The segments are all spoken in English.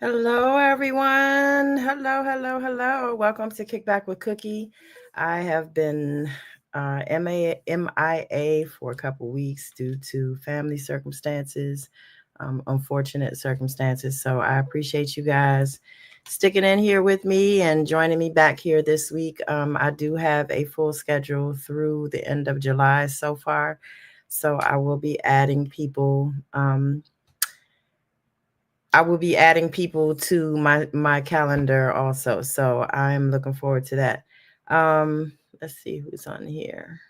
Hello, everyone. Hello, hello, hello. Welcome to Kickback with Cookie. I have been MIA for a couple weeks due to family circumstances, unfortunate circumstances. So I appreciate you guys sticking in here with me and joining me back here this week. I do have a full schedule through the end of July so far. So I will be adding people to my calendar also. So I'm looking forward to that. Let's see who's on here.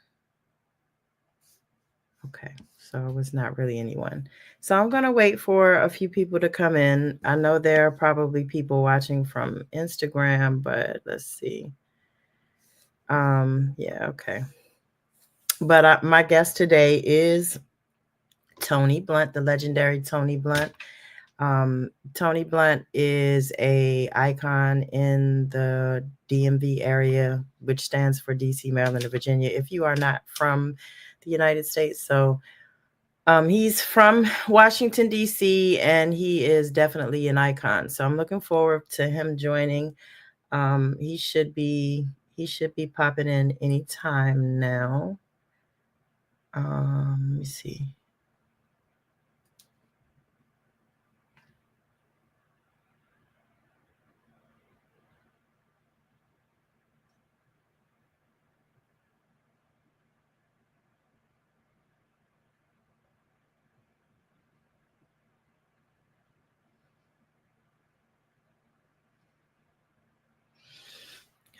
Okay, so it was not really anyone. So I'm gonna wait for a few people to come in. I know there are probably people watching from Instagram, but let's see. Yeah, okay. But my guest today is Tony Blunt, the legendary Tony Blunt. Tony Blunt is a icon in the DMV area, which stands for DC, Maryland, and Virginia. If you are not from the United States, so he's from Washington D.C. and he is definitely an icon. So I'm looking forward to him joining. He should be popping in anytime now. Let me see.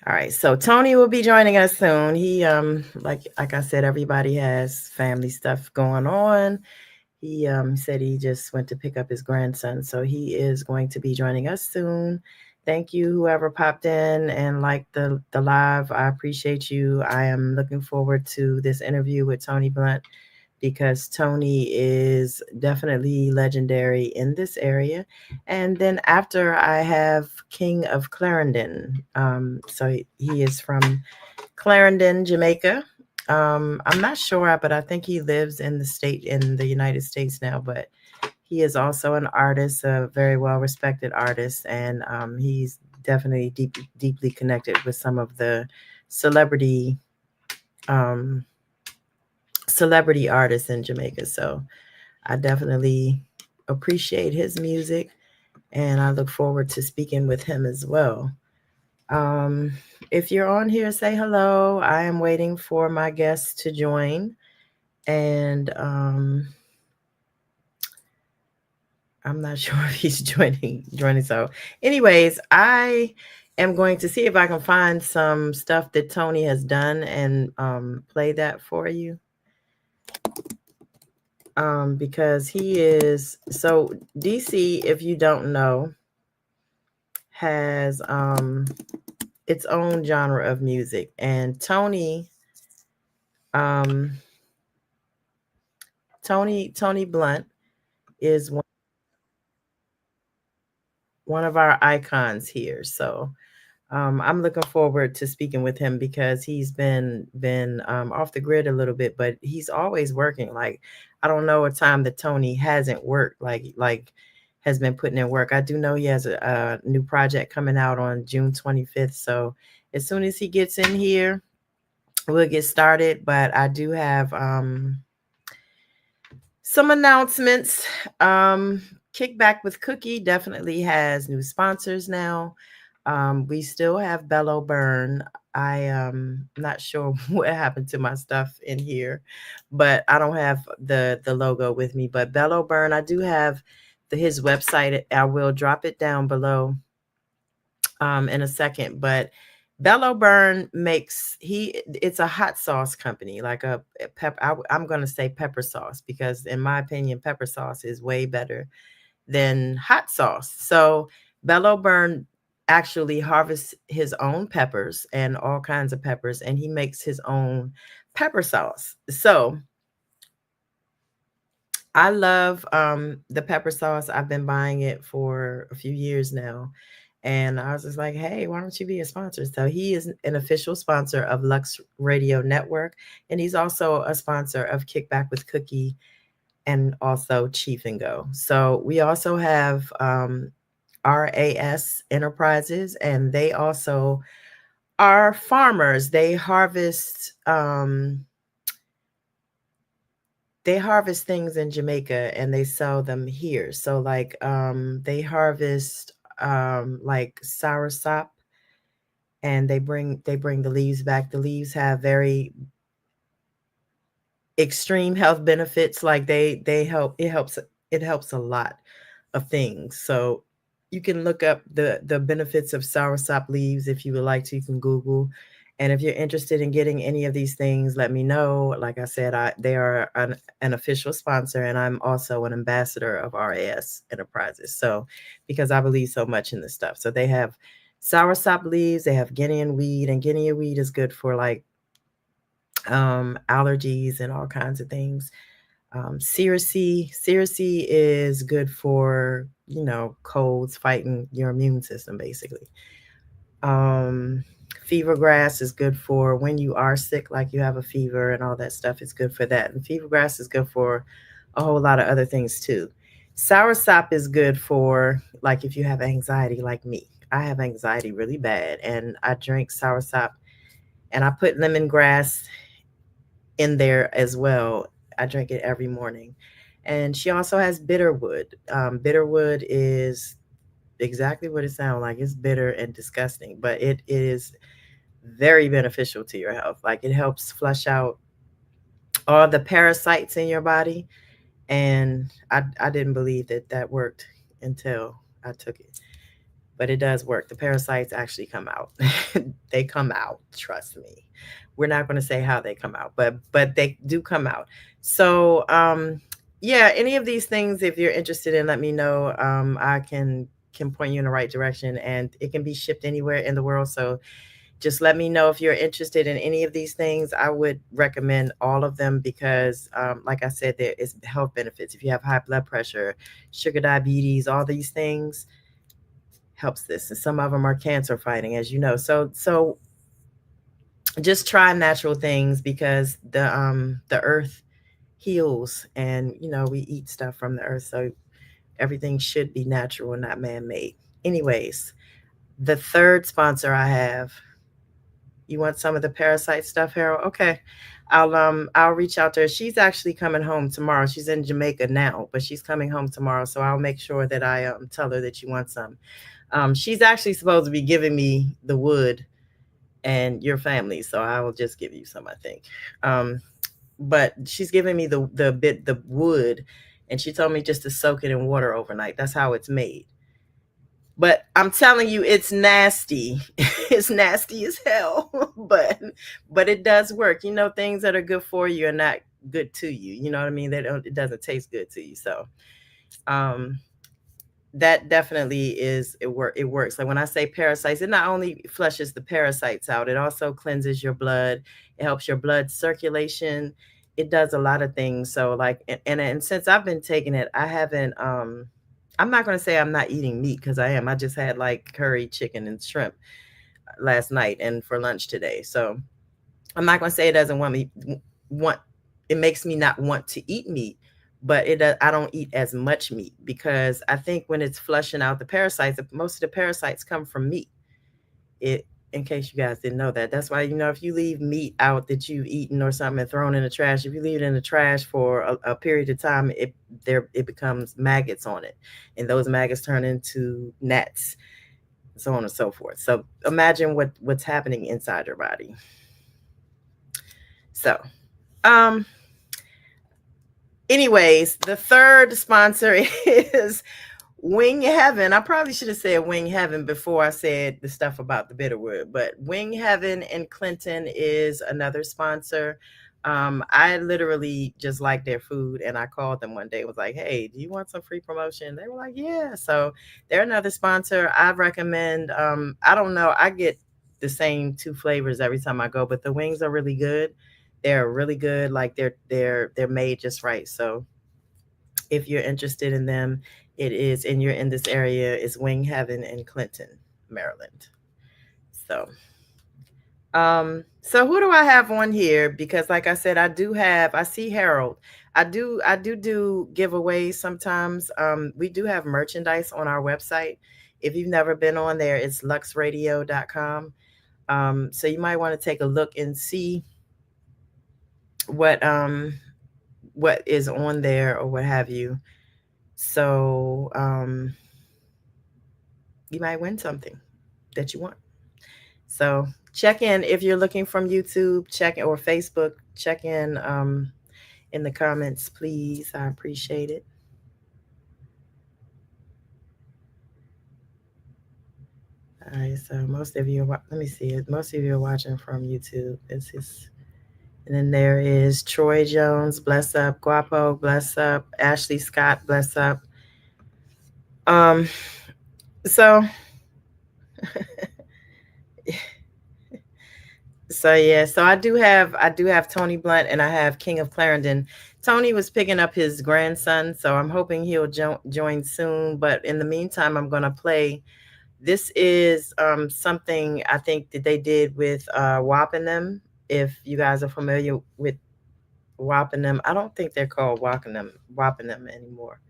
All right, so Tony will be joining us soon. He like I said, everybody has family stuff going on. He said he just went to pick up his grandson, so he is going to be joining us soon. Thank you, whoever popped in and liked the live. I appreciate you. I am looking forward to this interview with Tony Blunt because Tony is definitely legendary in this area. And then after I have King of Clarendon. So he is from Clarendon, Jamaica. I'm not sure, but I think he lives in the United States now. But he is also an artist, a very well respected artist, and he's definitely deeply connected with some of the celebrity um, celebrity artists in Jamaica. So I definitely appreciate his music, and I look forward to speaking with him as well. Um, if you're on here, say hello. I am waiting for my guest to join, and I'm not sure if he's joining. So, anyways, I am going to see if I can find some stuff that Tony has done and play that for you. Because he is so DC, if you don't know, has its own genre of music, and um Tony Blunt is one of our icons here. So I'm looking forward to speaking with him because he's been off the grid a little bit, but he's always working. Like I don't know a time that Tony hasn't worked. Like has been putting in work. I do know he has a new project coming out on June 25th. So as soon as he gets in here, we'll get started. But I do have some announcements. Kickback with Cookie definitely has new sponsors now. We still have Bellow Burn. I am not sure what happened to my stuff in here, but I don't have the logo with me. But Bellow Burn, I do have his website. I will drop it down below in a second. But Bellow Burn it's a hot sauce company, like a pepper. I'm going to say pepper sauce because in my opinion, pepper sauce is way better than hot sauce. So Bellow Burn actually harvests his own peppers and all kinds of peppers, and he makes his own pepper sauce. So I love the pepper sauce. I've been buying it for a few years now. And I was just like, hey, why don't you be a sponsor? So he is an official sponsor of Lux Radio Network. And he's also a sponsor of Kickback with Cookie and also Chief and Go. So we also have RAS Enterprises, and they also are farmers. They harvest things in Jamaica and they sell them here. So like they harvest like soursop, and they bring the leaves back. The leaves have very extreme health benefits. Like they help, it helps a lot of things. So you can look up the benefits of soursop leaves if you would like to. You can Google. And if you're interested in getting any of these things, let me know. Like I said, they are an official sponsor, and I'm also an ambassador of RAS Enterprises. So because I believe so much in this stuff. So they have soursop leaves, they have Guinean weed, and Guinean weed is good for like allergies and all kinds of things. Cerasee is good for, colds, fighting your immune system, basically. Um, Fever grass is good for when you are sick, like you have a fever and all that stuff. It's good for that. And fever grass is good for a whole lot of other things too. Soursop is good for like if you have anxiety, like me. I have anxiety really bad, and I drink soursop, and I put lemongrass in there as well. I drink it every morning. And she also has bitterwood. Bitterwood is exactly what it sounds like. It's bitter and disgusting, but it is very beneficial to your health. Like it helps flush out all the parasites in your body. And I didn't believe that worked until I took it. But it does work. The parasites actually come out. They come out, trust me. We're not going to say how they come out, but they do come out. So yeah, any of these things, if you're interested in, let me know. I can point you in the right direction, and it can be shipped anywhere in the world. So just let me know if you're interested in any of these things. I would recommend all of them because, like I said, there is health benefits. If you have high blood pressure, sugar, diabetes, all these things helps this, and some of them are cancer fighting, as you know. So just try natural things because the earth heals, and we eat stuff from the earth, so everything should be natural and not man-made. Anyways, the third sponsor I have, you want some of the parasite stuff, Harold? Okay. I'll reach out to her. She's actually coming home tomorrow. She's in Jamaica now, but she's coming home tomorrow, so I'll make sure that I tell her that you want some. She's actually supposed to be giving me the wood and your family, so I will just give you some, I think. But she's giving me the wood, and she told me just to soak it in water overnight. That's how it's made. But I'm telling you, it's nasty. It's nasty as hell, but it does work. Things that are good for you are not good to you. You know what I mean? It doesn't taste good to you. So, um, that definitely it works. Like when I say parasites, it not only flushes the parasites out, it also cleanses your blood. It helps your blood circulation. It does a lot of things. So like, and since I've been taking it, I haven't I'm not going to say I'm not eating meat, because I am. I just had like curry chicken and shrimp last night and for lunch today. So I'm not going to say it doesn't want it makes me not want to eat meat, but I don't eat as much meat because I think when it's flushing out the parasites, most of the parasites come from meat. It In case you guys didn't know that. That's why, if you leave meat out that you've eaten or something and thrown in the trash, if you leave it in the trash for a period of time, it becomes maggots on it, and those maggots turn into gnats, so on and so forth. So imagine what's happening inside your body. So, um, anyways, the third sponsor is Wing Heaven. I probably should have said Wing Heaven before I said the stuff about the bitterwood, but Wing Heaven in Clinton is another sponsor. I literally just like their food, and I called them one day, was like, hey, do you want some free promotion? They were like, yeah. So they're another sponsor. I recommend, I don't know, I get the same two flavors every time I go, but the wings are really good. They're really good. Like they're made just right. So if you're interested in them, it is, and you're in this area, is Wing Heaven in Clinton, Maryland. So, so who do I have on here? Because like I said, I see Harold. I do giveaways sometimes. We do have merchandise on our website. If you've never been on there, it's luxradio.com. So you might want to take a look and see what what is on there or what have you. So you might win something that you want. So check in if you're looking from YouTube, check or Facebook, check in the comments, please. I appreciate it. All right, so most of you are, let me see it. Most of you are watching from YouTube. It's just, and then there is Troy Jones, bless up, Guapo, bless up, Ashley Scott, bless up. Um, so So yeah, so I do have Tony Blunt and I have King of Clarendon. Tony was picking up his grandson, so I'm hoping he'll join soon. But in the meantime, I'm gonna play. This is something I think that they did with WAP and them. If you guys are familiar with WAP and them, I don't think they're called WAP and them anymore.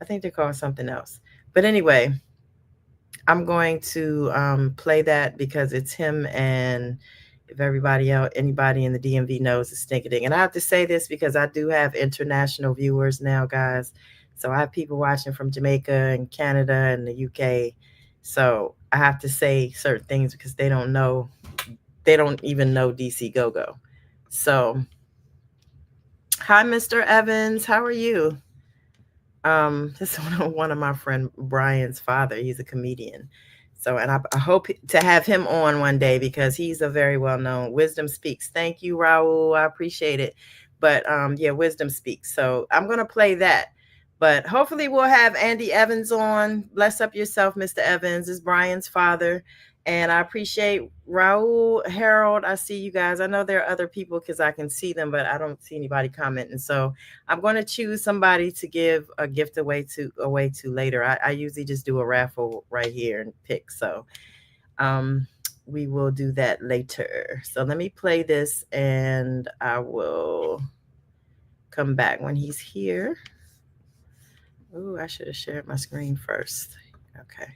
I think they're called something else. But anyway, I'm going to play that because it's him, and if everybody else, anybody in the DMV knows, it's Stinking. And I have to say this because I do have international viewers now, guys. So I have people watching from Jamaica and Canada and the UK. So I have to say certain things because they don't even know DC Go Go. So, hi, Mr. Evans. How are you? This is one of my friend Brian's father. He's a comedian. So, and I hope to have him on one day because he's a very well-known Wisdom Speaks. Thank you, Raul. I appreciate it. But yeah, Wisdom Speaks. So I'm gonna play that. But hopefully we'll have Andy Evans on. Bless up yourself, Mr. Evans. This is Brian's father. And I appreciate Raul, Harold. I see you guys. I know there are other people because I can see them, but I don't see anybody commenting. So I'm going to choose somebody to give a gift away to later. I usually just do a raffle right here and pick. So we will do that later. So let me play this and I will come back when he's here. Oh, I should have shared my screen first. Okay.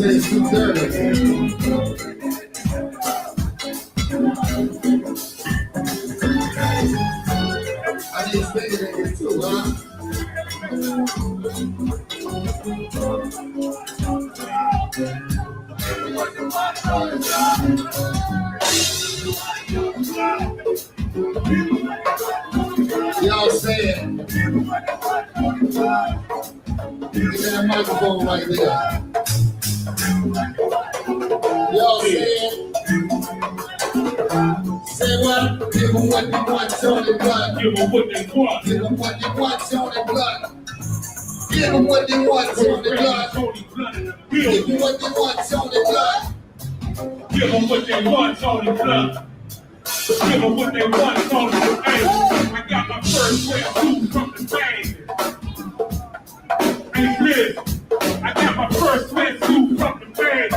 It's too dirty. I need to say it in here too, huh? Y'all say it. Get that microphone right there. Y'all say it. Say what? Give them what they want, Tony Blunt. Give them what they want. Give them what they want, Tony Blunt. Give them what they want, Tony Blunt. Give them what they want, Tony Blunt. Give them what they want, Tony Blunt. Give them what they want, Tony Blunt. I got my first pair of boots from the band. Hey, Liz, I got my first sweatsuit from the band.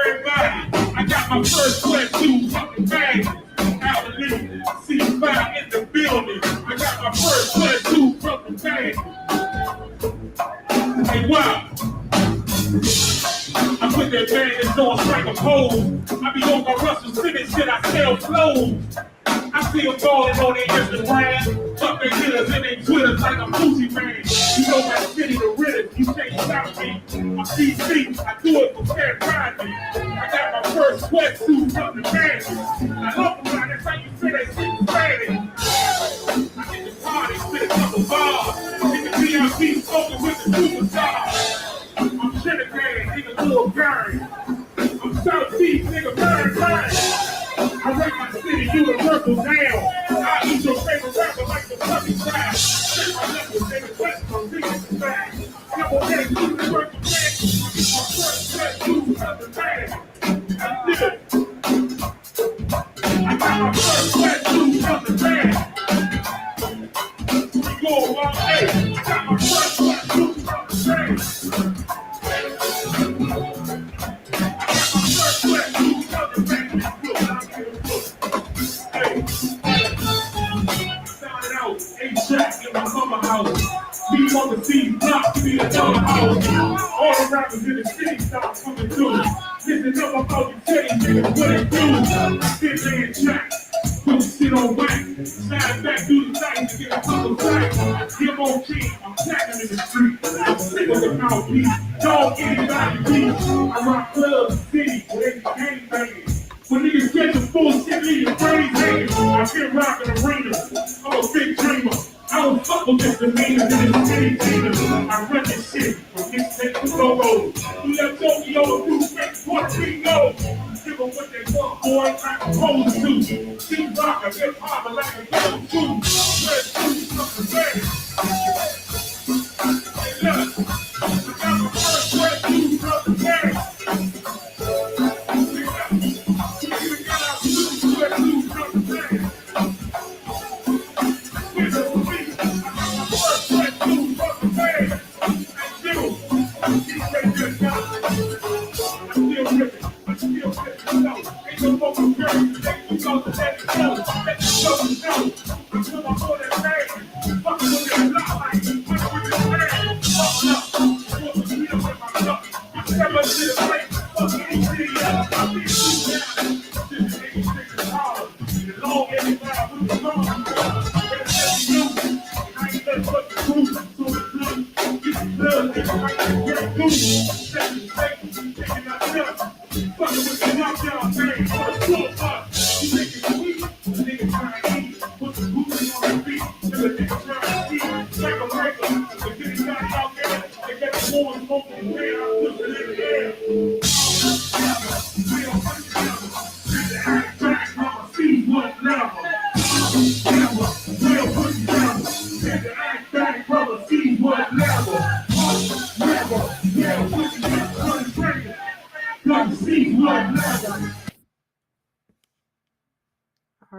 Everybody, I got my first sweatsuit from the band. Out of Lee, C5 in the building. I got my first sweatsuit from the band. Hey, wow. I put that bandage on strike a pose. I be on my Russell Simmons shit, I sell clothes. I see them balling on their Instagram. Fuck their hitters and their Twitters like I'm Gucci man. You know my city, the Ritters, you can't stop me. I'm DC, I do it for fair private. I got my first sweatsuit from the band. I love them, that's how you say that shit Spanish. I get the party, spit a couple bars. Get the VIP smoking with the superstars. I'm Trinidad, nigga, little gang. I'm Southeast, nigga, burn. I write my city universal down. I eat your favorite rapper like the puppy style. Take my level, nigga, touch my biggest bag. Double head, universal bag.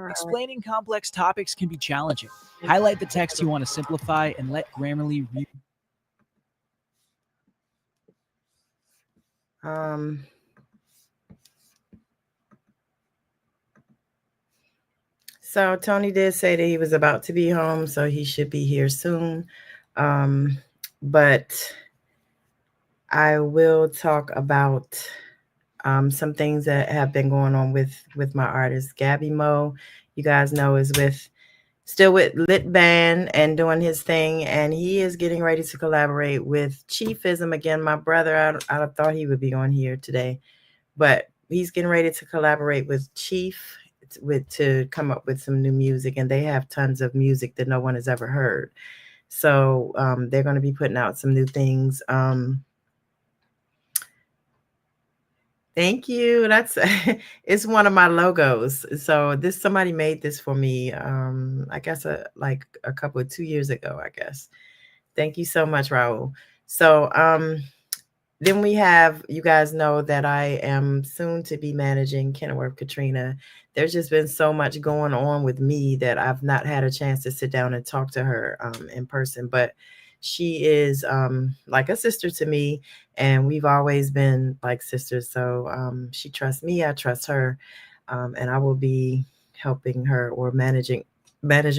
Explaining complex topics can be challenging. Highlight the text you want to simplify and let Grammarly read. So Tony did say that he was about to be home, so he should be here soon. But I will talk about some things that have been going on with my artist J.A.B. You guys know is still with Lit Band and doing his thing, and he is getting ready to collaborate with Chiefism again. My brother, I thought he would be on here today, but he's getting ready to collaborate with Chief to come up with some new music, and they have tons of music that no one has ever heard. So they're going to be putting out some new things. Thank you. That's it's one of my logos. So somebody made this for me. I guess like a couple of 2 years ago. I guess. Thank you so much, Raul. So then we have, you guys know that I am soon to be managing Kenilworth Katrina. There's just been so much going on with me that I've not had a chance to sit down and talk to her in person. But she is like a sister to me, and we've always been like sisters. So she trusts me, I trust her, and I will be helping her or managing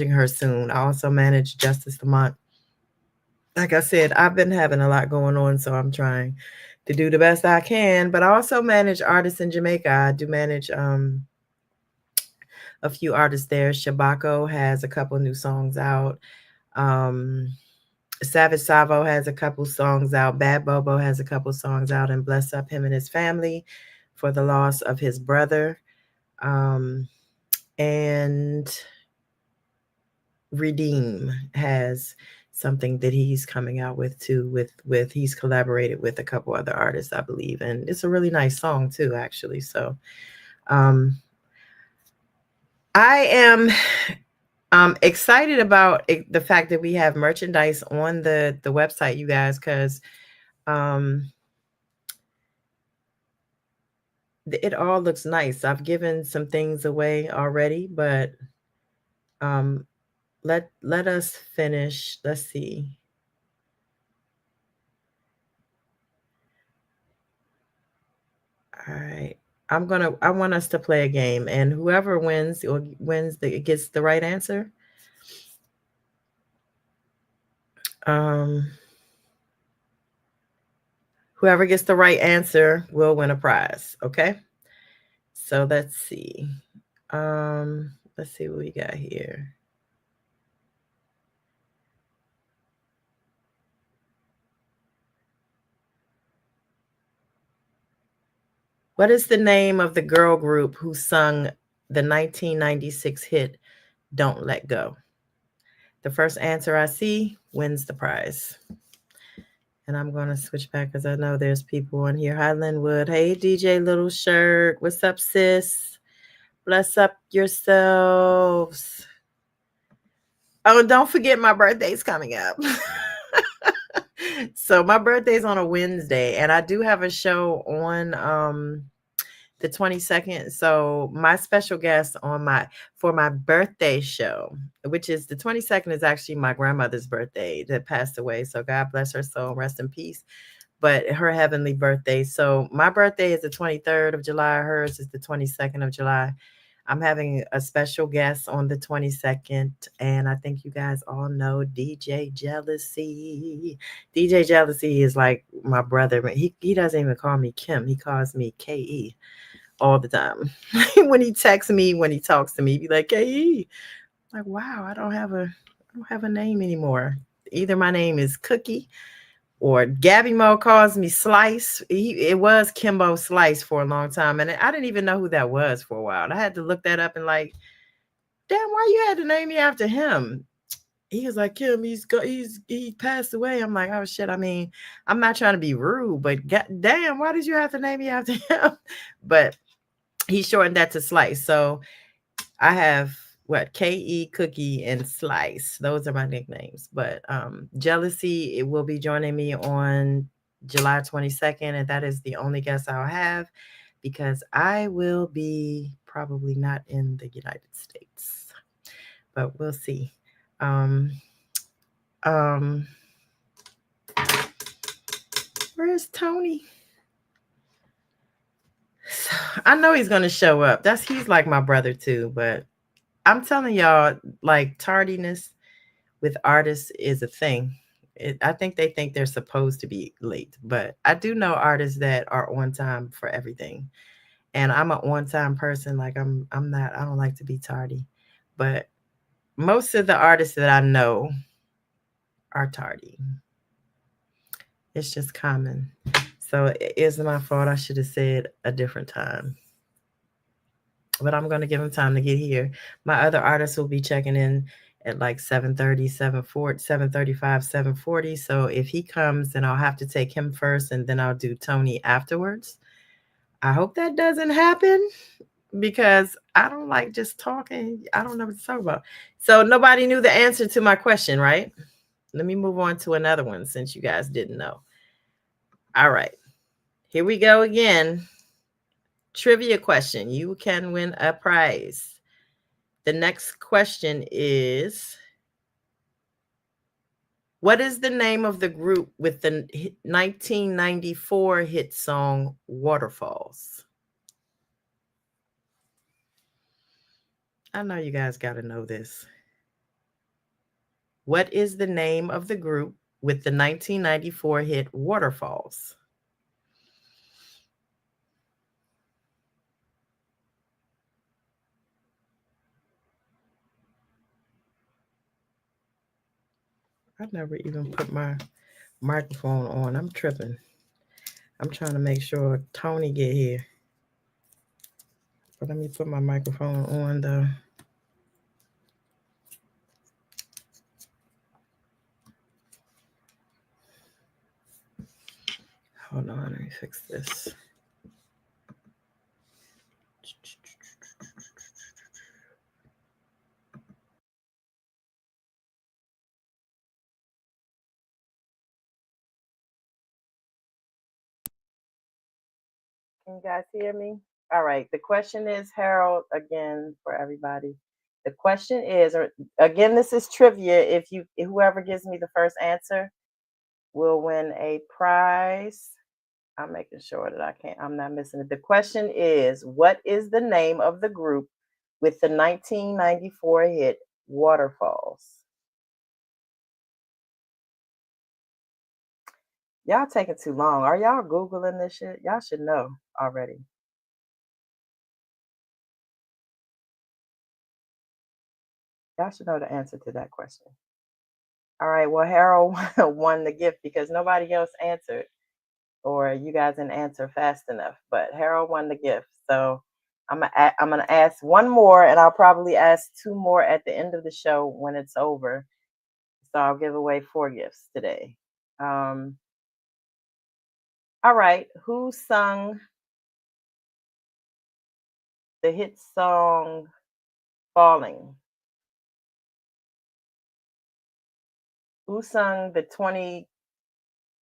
her soon. I also manage Justice Lamont. Like I said, I've been having a lot going on, so I'm trying to do the best I can. But I also manage artists in Jamaica. I do manage a few artists there. Shabako has a couple new songs out. Savage Savo has a couple songs out. Bad Bobo has a couple songs out, and bless up him and his family for the loss of his brother. And Redeem has something that he's coming out with too. With he's collaborated with a couple other artists, I believe, and it's a really nice song too, actually. So, I am excited about the fact that we have merchandise on the website, you guys, because It all looks nice. I've given some things away already, but um, let us finish. Let's see. All right. I want us to play a game, and whoever wins or wins the gets the right answer. Um, whoever gets the right answer will win a prize. Okay. So let's see what we got here. What is the name of the girl group who sung the 1996 hit Don't Let Go? The first answer I see wins the prize. And I'm going to switch back because I know there's people on here. Hi, Linwood. Hey, DJ Little Shirt. What's up, sis? Bless up yourselves. Oh, don't forget my birthday's coming up. So my birthday's on a Wednesday, and I do have a show on the 22nd. So my special guest on my for my birthday show, which is the 22nd, is actually my grandmother's birthday that passed away. So God bless her soul, rest in peace. But her heavenly birthday. So my birthday is the 23rd of July. Hers is the 22nd of July. I'm having a special guest on the 22nd, and I think you guys all know DJ Jealousy. DJ Jealousy is like my brother. He doesn't even call me Kim. He calls me KE all the time. When he texts me, when he talks to me, he be like, KE. Like, wow, I don't have a name anymore. Either my name is Cookie or Gabby Mo calls me Slice. It was Kimbo Slice for a long time, and I didn't even know who that was for a while. I had to look that up and like, damn, why you had to name me after him? He was like, Kim, he passed away. I'm like, oh shit. I mean, I'm not trying to be rude, but god damn, why did you have to name me after him? But he shortened that to Slice. So I have what KE Cookie and Slice. Those are my nicknames. But Jealousy, it will be joining me on July 22nd, and that is the only guest I'll have because I will be probably not in the United States. But we'll see. Um um where's Tony? I know he's gonna show up. He's like my brother too, but I'm telling y'all, like tardiness with artists is a thing. I think they think they're supposed to be late, but I do know artists that are on time for everything. And I'm an on time person. Like I'm not. I don't like to be tardy, but most of the artists that I know are tardy. It's just common. So it isn't my fault. I should have said a different time. But I'm going to give him time to get here. My other artists will be checking in at like 7:30, 7:40, 7:35, 7:40. So if he comes, then I'll have to take him first and then I'll do Tony afterwards. I hope that doesn't happen because I don't like just talking. I don't know what to talk about. So nobody knew the answer to my question, right? Let me move on to another one since you guys didn't know. All right. Here we go again. Trivia question. You can win a prize. The next question is, what is the name of the group with the 1994 hit song Waterfalls? I know you guys got to know this. What is the name of the group with the 1994 hit Waterfalls? I never even put my microphone on. I'm tripping. I'm trying to make sure Tony get here. But let me put my microphone on though. Hold on, let me fix this. Can you guys hear me? All right. The question is, Harold, again for everybody. The question is, or again, this is trivia. If you, whoever gives me the first answer will win a prize. I'm making sure that I'm not missing it. The question is, what is the name of the group with the 1994 hit Waterfalls? Y'all taking too long. Are y'all Googling this shit? Y'all should know already. Y'all should know the answer to that question. All right. Well, Harold won the gift because nobody else answered, or you guys didn't answer fast enough. But Harold won the gift. So I'm gonna ask one more, and I'll probably ask two more at the end of the show when it's over. So I'll give away four gifts today. Um, all right. Who sung the hit song "Falling"? Who sung the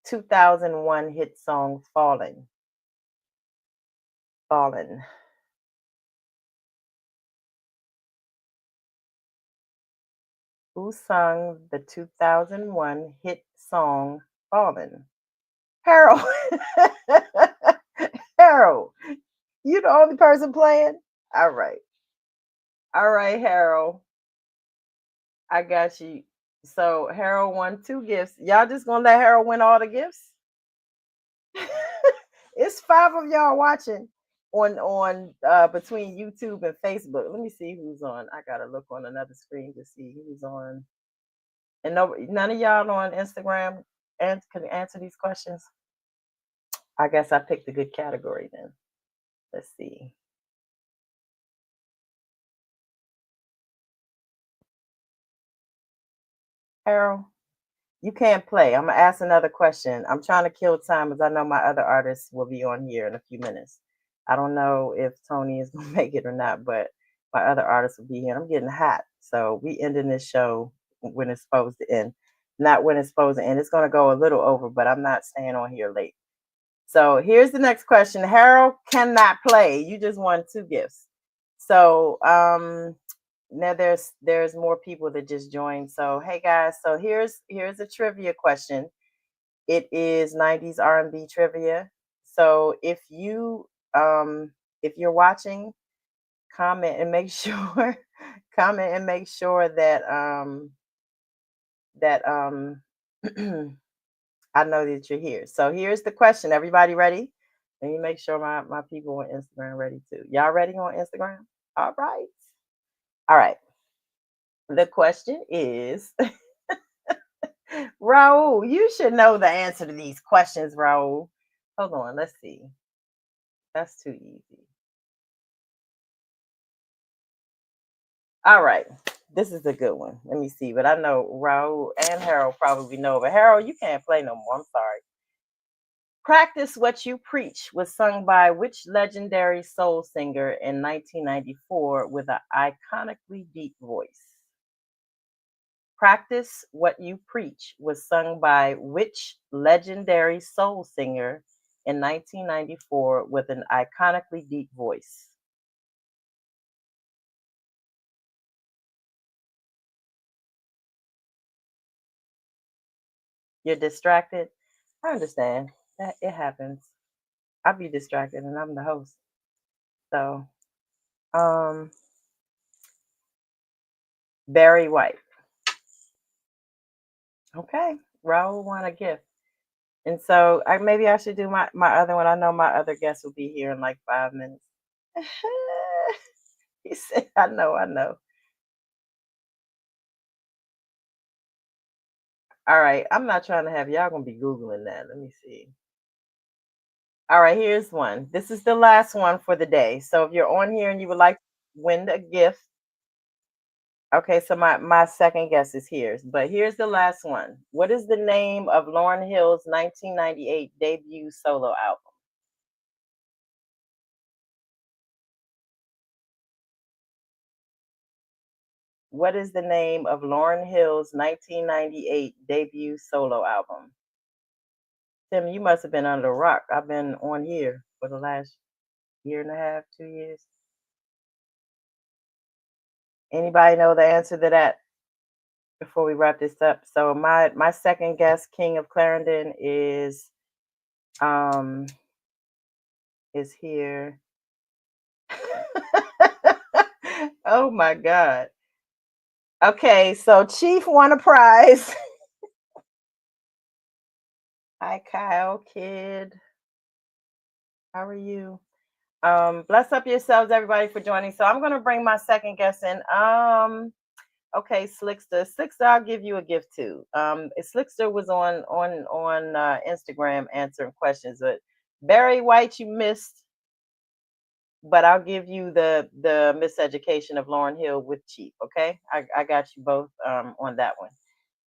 2001 hit song "Falling"? Fallen. Who sung the 2001 hit song "Fallen"? Harold. Harold, you the only person playing? All right. All right, Harold. I got you. So Harold won two gifts. Y'all just gonna let Harold win all the gifts? It's five of y'all watching on between YouTube and Facebook. Let me see who's on. I gotta look on another screen to see who's on. And no, none of y'all on Instagram and can answer these questions. I guess I picked a good category then. Let's see. Harold, you can't play. I'm gonna ask another question. I'm trying to kill time because I know my other artists will be on here in a few minutes. I don't know if Tony is gonna make it or not, but my other artists will be here. I'm getting hot, so we ending this show when it's supposed to end, not when it's supposed to end. It's gonna go a little over, but I'm not staying on here late. So here's the next question. Harold cannot play. You just won two gifts. So now there's more people that just joined. So hey guys, so here's a trivia question. It is 90s R&B trivia. So if you're watching, comment and make sure comment and make sure that I know that you're here. So here's the question. Everybody ready? Let me make sure my people on Instagram ready too. Y'all ready on Instagram? All right. All right. The question is Raul, you should know the answer to these questions, Raul. Hold on, let's see. That's too easy. All right. This is a good one. Let me see. But I know Raul and Harold probably know. But Harold, you can't play no more. I'm sorry. Practice What You Preach was sung by which legendary soul singer in 1994 with an iconically deep voice? Practice What You Preach was sung by which legendary soul singer in 1994 with an iconically deep voice? You're distracted? I understand. That it happens. I'll be distracted and I'm the host. So, um, Barry White. Okay. Raul won a gift. And so maybe I should do my other one. I know my other guest will be here in like 5 minutes. He said, I know, I know. All right. I'm not trying to have y'all gonna be Googling that. Let me see. All right, here's one. This is the last one for the day. So if you're on here and you would like to win a gift, okay, so my second guess is here. But here's the last one. What is the name of Lauryn Hill's 1998 debut solo album? What is the name of Lauryn Hill's 1998 debut solo album? Tim, you must have been under a rock. I've been on here for the last. Year and a half, 2 years. Anybody know the answer to that before we wrap this up? So my second guest, King of Clarendon, um is here. Oh my God. Okay, so Chief won a prize. Hi, Kyle, kid. How are you? Bless up yourselves, everybody, for joining. So I'm gonna bring my second guest in. Okay, Slickster. Slickster, I'll give you a gift too. Slickster was on Instagram answering questions, but Barry White you missed, but I'll give you the miseducation of Lauren Hill with Chief. Okay, I got you both on that one,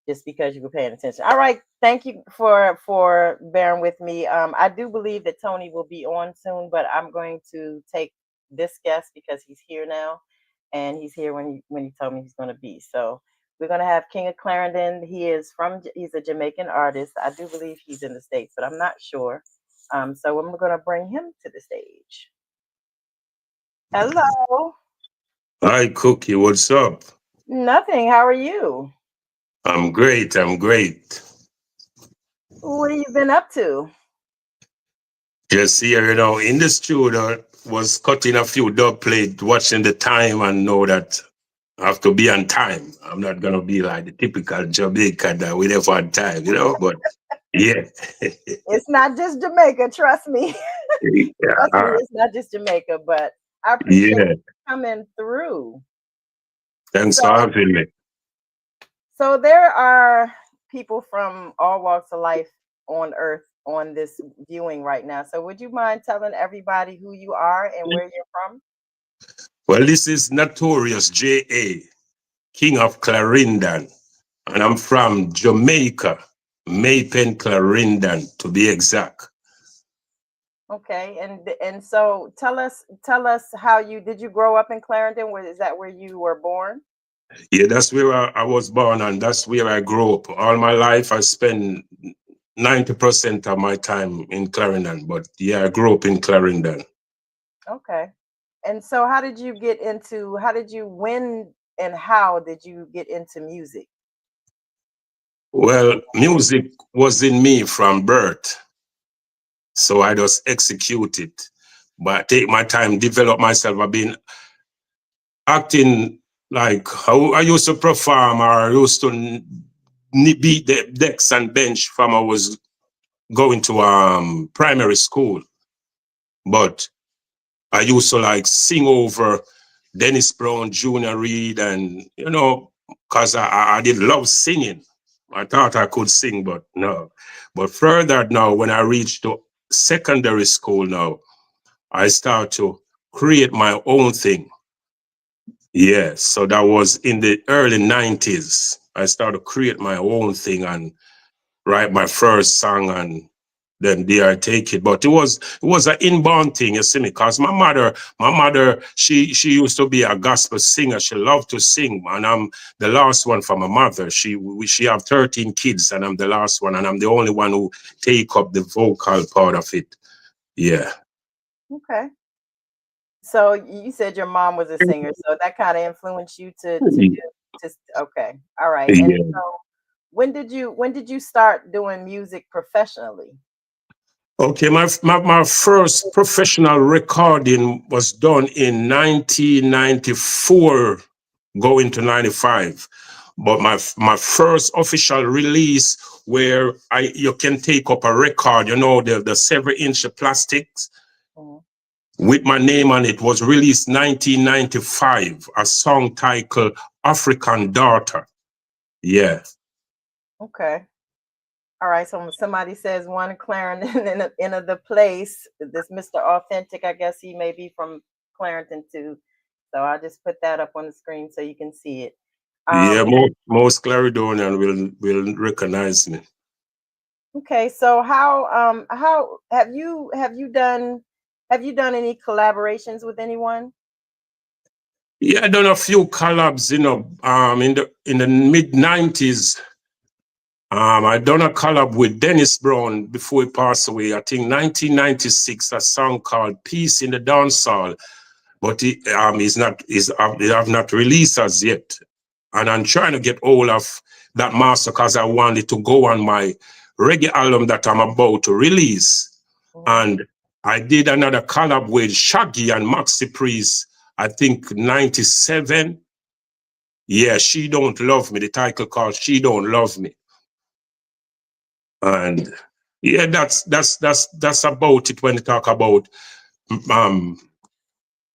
just because you were paying attention. All right, thank you for bearing with me. I do believe that Tony will be on soon, but I'm going to take this guest because he's here now, and he's here when he told me he's going to be. So we're going to have King of Clarendon. He's a Jamaican artist. I do believe he's in the States, but I'm not sure. So I'm going to bring him to the stage. Hello. Hi, Cookie. What's up? Nothing. How are you? I'm great. I'm great. What have you been up to? Just here, in the studio, was cutting a few dub plate, watching the time, and know that I have to be on time. I'm not gonna be like the typical Jamaican that we never on time, But yeah, It's not just Jamaica, trust me. Trust me, yeah, it's not just Jamaica, but I appreciate yeah. you coming through. Thanks So, for having me. so there are people from all walks of life on Earth on this viewing right now. So, would you mind telling everybody who you are and where you're from? Well, this is Notorious J.A., King of Clarendon, and I'm from Jamaica, Maypen, Clarendon, to be exact. Okay, and so tell us how you grow up in Clarendon? Where is that where you were born? Yeah, that's where I was born, and that's where I grew up. All my life, I spent 90% of my time in Clarendon. But yeah, I grew up in Clarendon. Okay. And so how did you when and how did you get into music? Well, music was in me from birth, so I just execute it. But I take my time, develop myself. I've been acting like how I used to perform, or I used to beat the decks and bench from I was going to primary school. But I used to like sing over Dennis Brown, Junior Reid, and because I did love singing. I thought I could sing, but no. But further now, when I reached to secondary school now, I start to create my own thing. Yeah, so that was in the early 90s. I started to create my own thing and write my first song, and then there I take it. But it was an inborn thing, you see me, because my mother, she used to be a gospel singer. She loved to sing, and I'm the last one from my mother. She have 13 kids, and I'm the last one, and I'm the only one who take up the vocal part of it. Yeah. Okay. So you said your mom was a singer, so that kind of influenced you okay. All right. And Yeah. so when did you start doing music professionally? Okay, my first professional recording was done in 1994, going to 95. But my first official release where you can take up a record, the 7-inch plastics Mhm. with my name on it, was released 1995, a song titled African Daughter. Yeah. Okay. All right. So when somebody says one Clarendon in the place, this Mr. Authentic, I guess he may be from Clarendon too. So I'll just put that up on the screen so you can see it. Yeah, Um, most Clarendonian will recognize me. okay. So how have you done any collaborations with anyone? Yeah, I done a few collabs, in the mid 90s. I done a collab with Dennis Brown before he passed away. I think 1996, a song called "Peace in the Dancehall," but they have not released as yet. And I'm trying to get hold of that master because I wanted to go on my reggae album that I'm about to release. And I did another collab with Shaggy and Maxi Priest, I think 97. Yeah, She Don't Love Me. The title called She Don't Love Me. And yeah, that's about it when you talk about um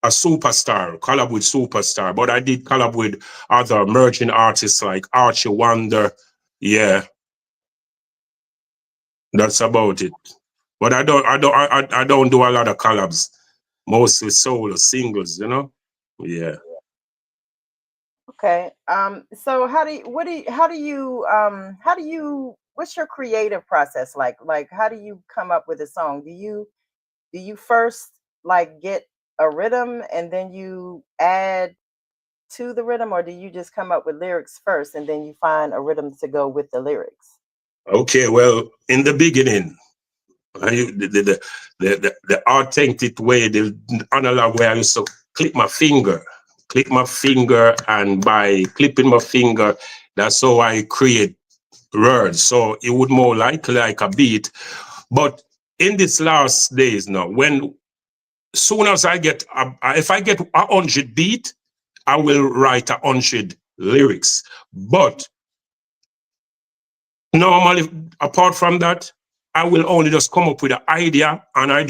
a superstar, collab with superstar. But I did collab with other emerging artists like Archie Wonder. Yeah, that's about it. But I don't do a lot of collabs. Mostly solo singles, you know? Yeah. Okay. So how do you what's your creative process like? Like how do you come up with a song? Do you first like get a rhythm and then you add to the rhythm, or do you just come up with lyrics first and then you find a rhythm to go with the lyrics? Okay, well, in the beginning, the authentic way, the analog way, I used to click my finger, and by clipping my finger, that's how I create words. So it would more like a beat. But in these last days now, when soon as I get, if I get 100 beat, I will write 100 lyrics. But normally, apart from that, I will only just come up with an idea and it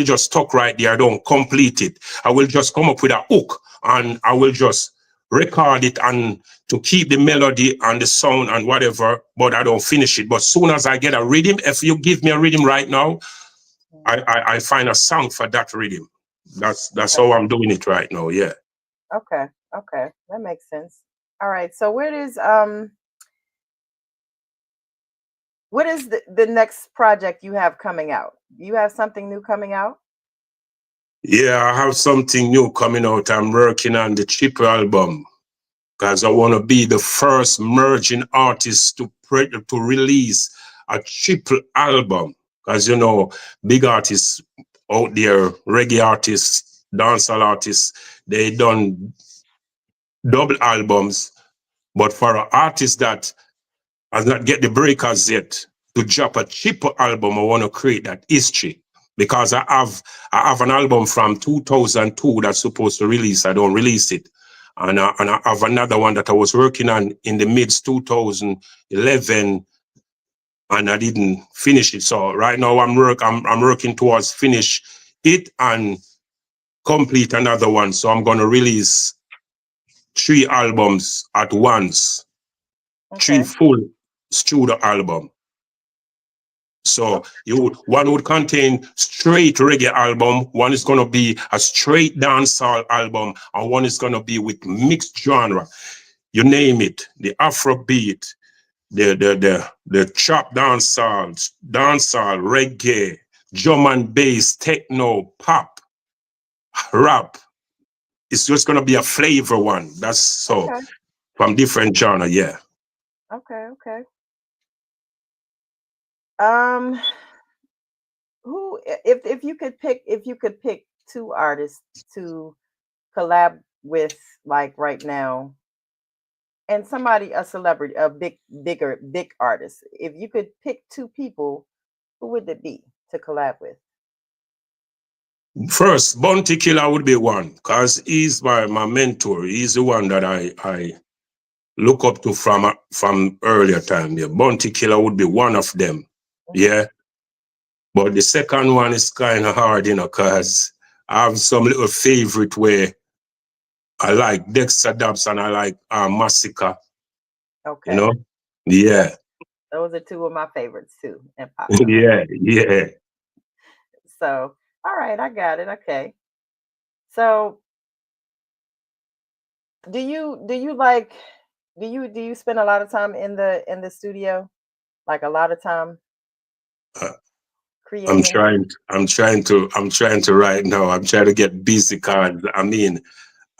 just stuck right there. I don't complete it. I will just come up with a hook and I will just record it and to keep the melody and the sound and whatever, but I don't finish it. But soon as I get a rhythm, if you give me a rhythm right now, I find a song for that rhythm. That's Okay. how I'm doing it right now. Yeah. Okay. Okay. That makes sense. All right. So what is the next project you have coming out? You have something new coming out? Yeah, I have something new coming out. I'm working on the triple album because I want to be the first merging artist to release a triple album. Because you know, big artists out there, reggae artists, dancehall artists, they done double albums. But for an artist that has not get the breakers yet to drop a triple album, I want to create that history. Because I have an album from 2002 that's supposed to release. I don't release it. And I have another one that I was working on in the mid 2011 and I didn't finish it. So right now I'm working towards finish it and complete another one. So I'm gonna release 3 albums at once, three Okay. full studio album. So Okay. one would contain straight reggae album, one is gonna be a straight dancehall album, and one is gonna be with mixed genre. You name it, the Afrobeat, the trap dancehall, reggae, drum and bass, techno, pop, rap. It's just gonna be a flavor one. That's so Okay. from different genre, yeah. Okay. Okay. Um who if you could pick two artists to collab with like right now, and somebody, a celebrity, a big artist, if you could pick two people, who would it be to collab with? First, Bounty Killer would be one, because he's my mentor. He's the one that I look up to from earlier time. Yeah. Bounty Killer would be one of them. Hmm. Yeah. But the second one is kind of hard, because I have some little favorite where I like Dexter Dabs and I like Massacre, you Okay. know? Yep. Yeah. Those are two of my favorites too in pop music. Yeah, yeah. So, all right, I got it. Okay. So, do you like do you spend a lot of time in the studio? Like a lot of time Uh, creating? I'm trying to right now. I'm trying to get busy because I mean,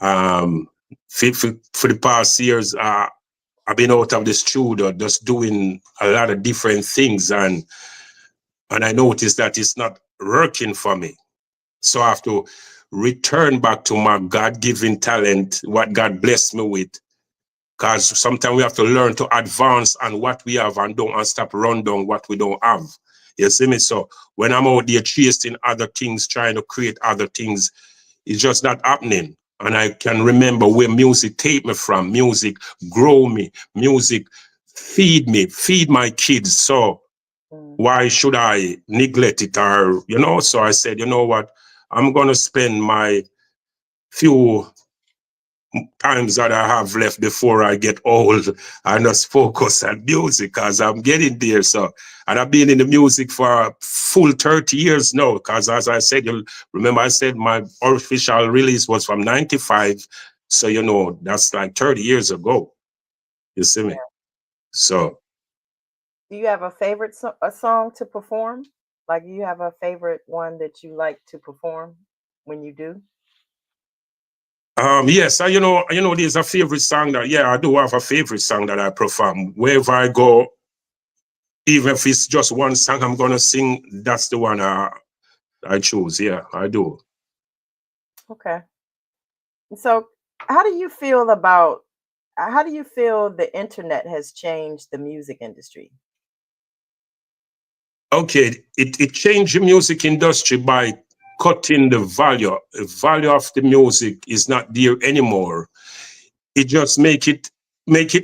um, for the past years, I've been out of the studio just doing a lot of different things, and I noticed that it's not working for me. So I have to return back to my God-given talent, what God blessed me with. Because sometimes we have to learn to advance on what we have and don't and stop run down what we don't have. You see me? So when I'm out there chasing other things, trying to create other things, it's just not happening. And I can remember where music take me from. Music grow me. Music feed me, feed my kids. So why should I neglect it? Or, so I said, you know what? I'm going to spend my few times that I have left before I get old and just focus on music, because I'm getting there. So, and I've been in the music for a full 30 years now, because as I said, you remember I said my official release was from 95. So, that's like 30 years ago. You see me? So. Do you have a favorite a song to perform? Like, you have a favorite one that you like to perform when you do? Yes, there's a favorite song that, I do have a favorite song that I perform. Wherever I go, even if it's just one song I'm going to sing, that's the one I choose. Yeah, I do. Okay. So, how do you feel about, how do you feel the internet has changed the music industry? Okay, it changed the music industry by cutting the value. The value of the music is not there anymore. It just make it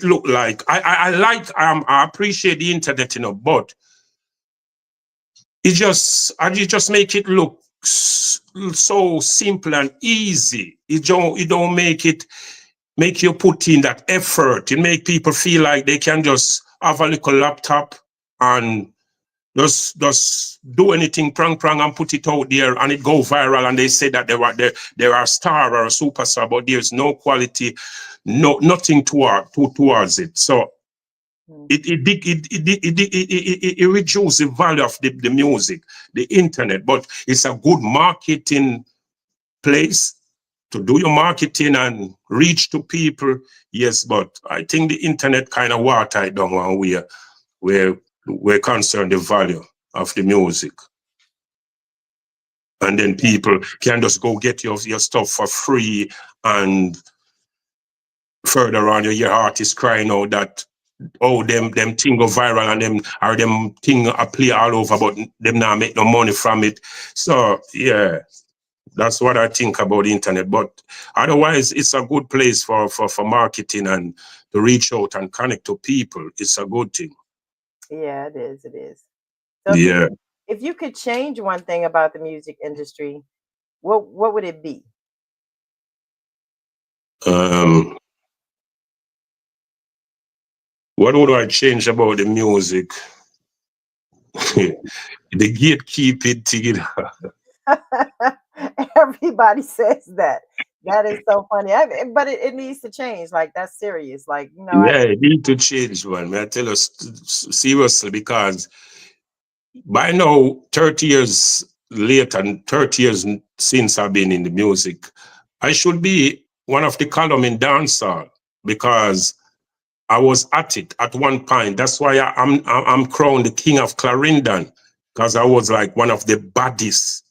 look like I appreciate the internet, but it just make it look so simple and easy. It don't make you put in that effort. It make people feel like they can just have a little laptop and just do anything prang and put it out there and it go viral, and they say that they are a star or a superstar, but there's no quality, nothing towards it. So it reduces the value of the music, the internet, but it's a good marketing place to do your marketing and reach to people. Yes, but I think the internet kind of water it down one way where we're concerned the value of the music. And then people can just go get your stuff for free, and further on you hear artists crying out that, oh, them thing go viral and them thing play all over, but them not make no money from it. So yeah, that's what I think about the internet. But otherwise, it's a good place for marketing and to reach out and connect to people. It's a good thing. Yeah, it is. It is. So Yeah. if you could change one thing about the music industry, what would it be? What would I change about the music? The gatekeeping thing. Everybody says that. That is so funny. But it needs to change. Like, that's serious. Like, Yeah, it need to change, man. May I tell us seriously, because by now, 30 years later and 30 years since I've been in the music, I should be one of the column in dancehall, because I was at it at one point. That's why I'm crowned the king of Clarendon, because I was like one of the baddest.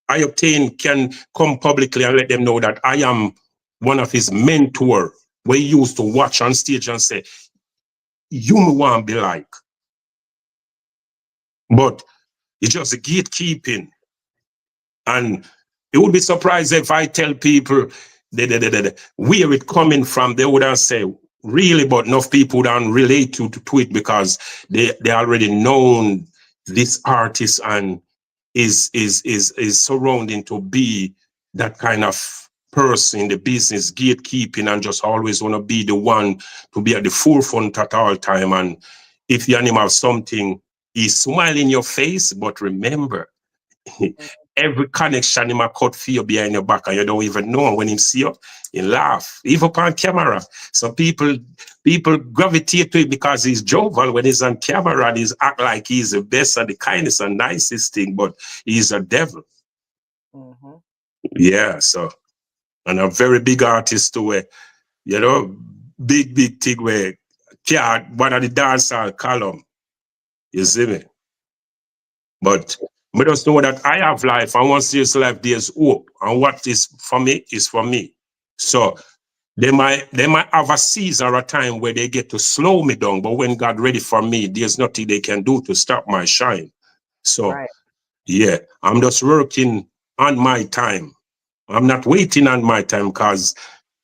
I can come publicly and let them know that I am one of his mentor, where he used to watch on stage and say, you me want to be like. But it's just the gatekeeping. And it would be surprised if I tell people where it coming from. They would say, really, but enough people don't relate to it, because they already known this artist and is surrounding to be that kind of person in the business, gatekeeping, and just always want to be the one to be at the forefront at all time. And if you animal something, he's smiling in your face, but remember, every connection in my cut for you behind your back, and you don't even know. When him see you, he laugh, even on camera. So people gravitate to it because he's jovial. When he's on camera, he's act like he's the best and the kindest and nicest thing, but he's a devil. Yeah, so, and a very big artist too, big thing where one of the dancehall column. You see me? But I just know that I have life, and once there's life, there's hope. And what is for me is for me. So they might have a season or a time where they get to slow me down, but when God ready for me, there's nothing they can do to stop my shine. So yeah, I'm just working on my time. I'm not waiting on my time because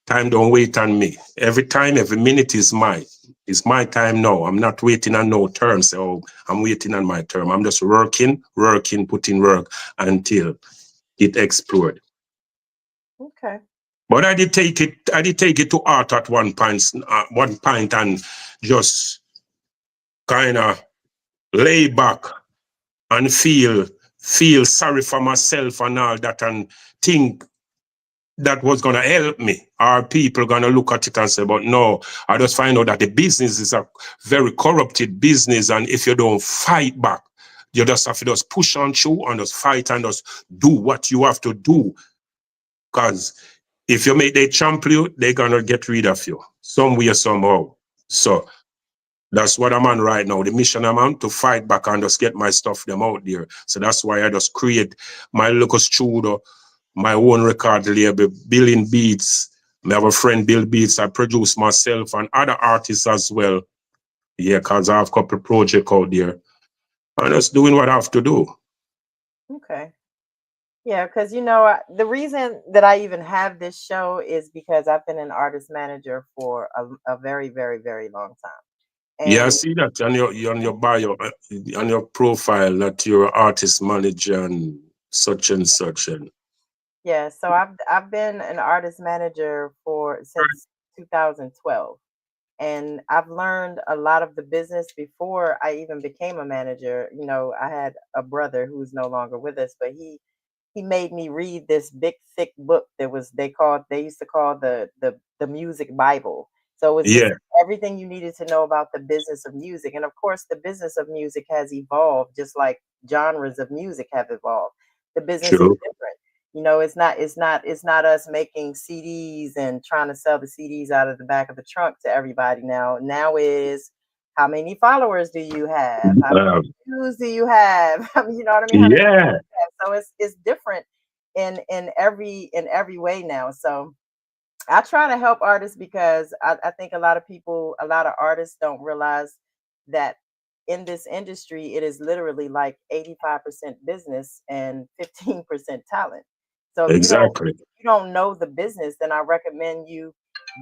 time don't wait on me. Every time, every minute is mine. It's my time now. I'm not waiting on no term. So I'm waiting on my term. I'm just working, putting work until it explored. Okay. But I did take it to art at one point and just kind of lay back and feel sorry for myself and all that and think that was going to help me. Are people going to look at it and say, but no, I just find out that the business is a very corrupted business. And if you don't fight back, you just have to just push on through and just fight and just do what you have to do. Because if you make they trample you, they're going to get rid of you some way, somehow. So that's what I'm on right now. The mission I'm on to fight back and just get my stuff them out there. So that's why I just create my local studio, my own record label, Billing Beats. I have a friend, Bill Beats. I produce myself and other artists as well. Yeah, because I have a couple projects out there. I'm just doing what I have to do. Okay. Yeah, because the reason that I even have this show is because I've been an artist manager for a very, very, very long time. Yeah, I And see that on your bio, on your profile, that you're an artist manager and such and such. And yeah, so I've been an artist manager since 2012. And I've learned a lot of the business before I even became a manager. I had a brother who's no longer with us, but he made me read this big thick book that they used to call the music Bible. So it was just yeah, everything you needed to know about the business of music. And of course the business of music has evolved just like genres of music have evolved. The business is true. different. It's not us making CDs and trying to sell the CDs out of the back of the trunk to everybody now. Now is how many followers do you have? How many views do you have? You know what I mean? How many Yeah, so it's different in every way now. So I try to help artists because I think a lot of artists don't realize that in this industry, it is literally like 85% business and 15% talent. So if you don't exactly. if you don't know the business, then I recommend you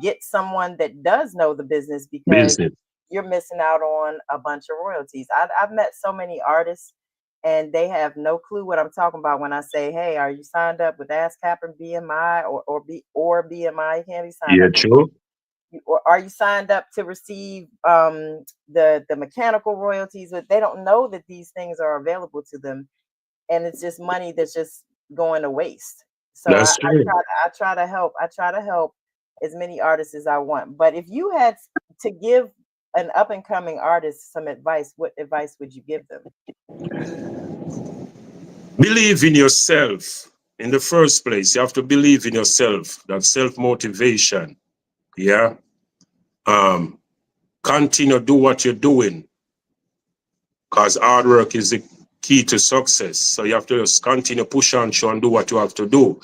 get someone that does know the business because Business. you're missing out on a bunch of royalties. I've met so many artists and they have no clue what I'm talking about when I say, "Hey, are you signed up with ASCAP and BMI or BMI? You can't be signed Yeah, up with true. or are you signed up to receive the mechanical royalties?" But they don't know that these things are available to them, and it's just money that's just going to waste. So That's true. I try to help as many artists as I want. But if you had to give an up and coming artist some advice, what advice would you give them? Believe in yourself. In the first place, you have to believe in yourself. That self-motivation. Yeah. Um, Continue do what you're doing. Because hard work is the key to success. So you have to just continue push on through and do what you have to do.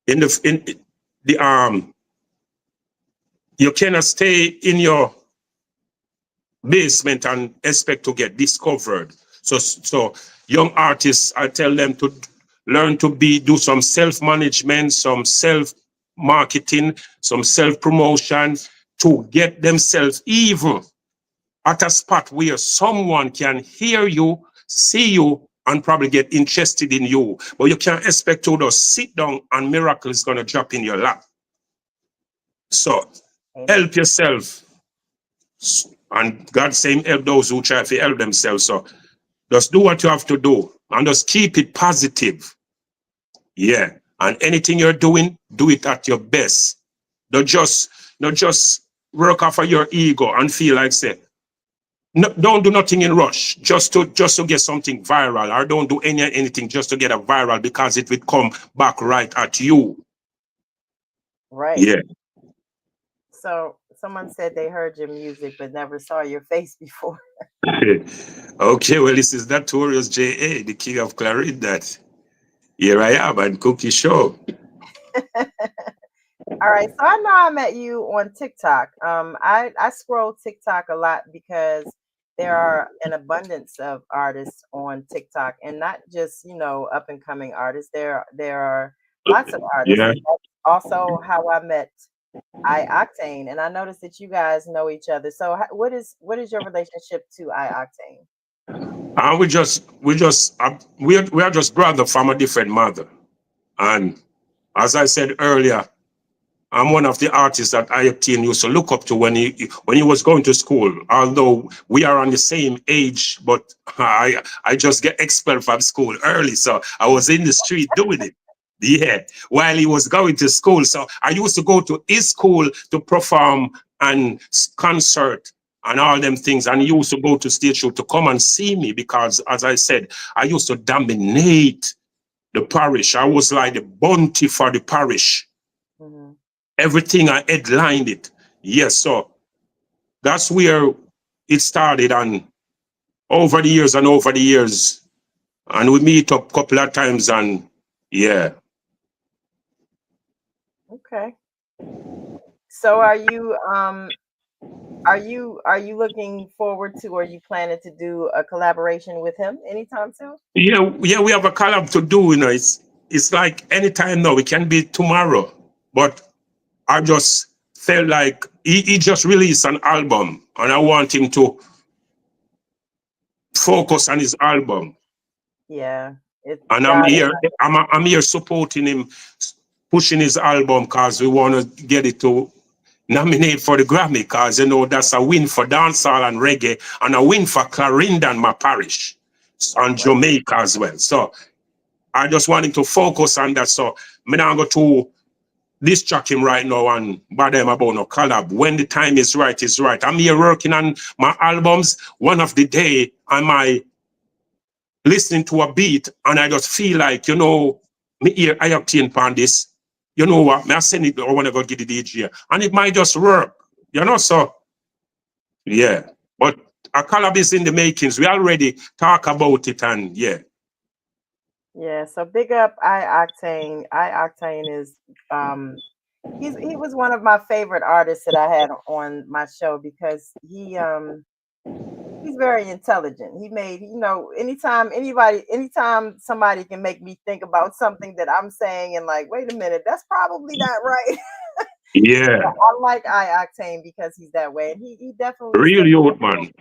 In the you cannot stay in your basement and expect to get discovered. So young artists, I tell them to learn to do some self-management, some self-marketing, some self-promotion to get themselves even at a spot where someone can hear you, see you, and probably get interested in you. But you can't expect to just sit down and miracle is going to drop in your lap. So Amen. help yourself. And God saying help those who try to help themselves. So just do what you have to do and just keep it positive. Yeah. And anything you're doing, do it at your best. Don't just work off of your ego and feel like say, no, don't do nothing in rush just to get something viral, or don't do anything just to get a viral because it will come back right at you. Right. Yeah. So someone said they heard your music but never saw your face before. Okay, well, this is Notorious J.A., the king of Clarendon. Here I am and Cookie Show. All right, so I know I met you on TikTok. I scroll TikTok a lot because there are an abundance of artists on TikTok, and not just up and coming artists. There are lots of artists, Yeah. and that's also how I met I Octane. And I noticed that you guys know each other. So what is your relationship to I Octane? And we are just brother from a different mother. And as I said earlier, I'm one of the artists that I-18 used to look up to when he was going to school. Although we are on the same age, but I just get expelled from school early, so I was in the street doing it. Yeah, while he was going to school, so I used to go to his school to perform and concert and all them things. And he used to go to stage show to come and see me because, as I said, I used to dominate the parish. I was like the bounty for the parish. Hmm. Everything I headlined it. Yes, so that's where it started, and over the years, and we meet up a couple of times, and yeah. Okay. So are you looking forward to, or you planning to do a collaboration with him anytime soon? Yeah, we have a collab to do, it's like anytime now, it can be tomorrow. But I just felt like he just released an album and I want him to focus on his album. Yeah, it And God. I'm here supporting him, pushing his album because we want to get it to nominate for the Grammy because that's a win for dancehall and reggae and a win for Clarendon, my parish, and Well, Jamaica as well. So I just want him to focus on that. So I'm not go to this track him right now and bother him about no collab. When the time is right, is right. I'm here working on my albums. One of the day I might listening to a beat and I just feel like, me here I obtain upon this. You know what? May I send it or whenever get the DJ. And it might just work. So yeah. But a collab is in the makings. We already talk about it and yeah. yeah. So big up I Octane. I Octane is he was one of my favorite artists that I had on my show because he's very intelligent. He made, anytime somebody can make me think about something that I'm saying and like, wait a minute, that's probably not right. Yeah. I like I Octane because he's that way, and he definitely Real said youth man.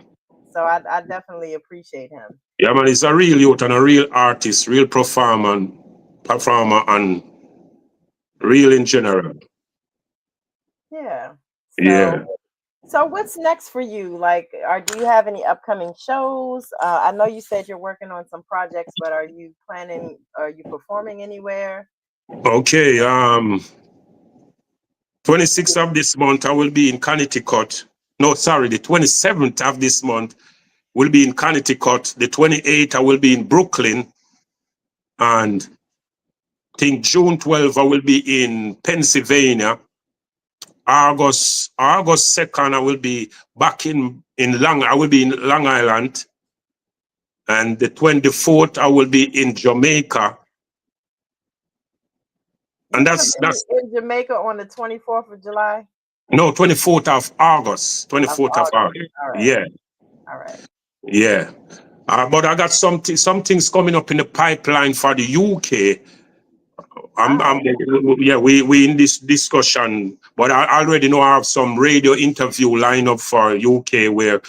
so. I definitely appreciate him. Yeah, man, he's a real youth and a real artist, real performer and real in general. Yeah. So Yeah. so what's next for you? Like, do you have any upcoming shows? I know you said you're working on some projects, but are you planning? Are you performing anywhere? Okay. 26th of this month I will be in Connecticut. No, sorry, the 27th of this month will be in Connecticut. The 28th I will be in Brooklyn, and I think June 12th I will be in Pennsylvania. August 2nd I will be back I will be in Long Island, and the 24th I will be in Jamaica. You're And gonna that's be in Jamaica on the 24th of July no, 24th of August. of 24th of August. August. All right, Yeah, all right. yeah. But I got some things coming up in the pipeline for the UK. I'm Wow. yeah, we in this discussion, but I already know I have some radio interview lined up for UK where,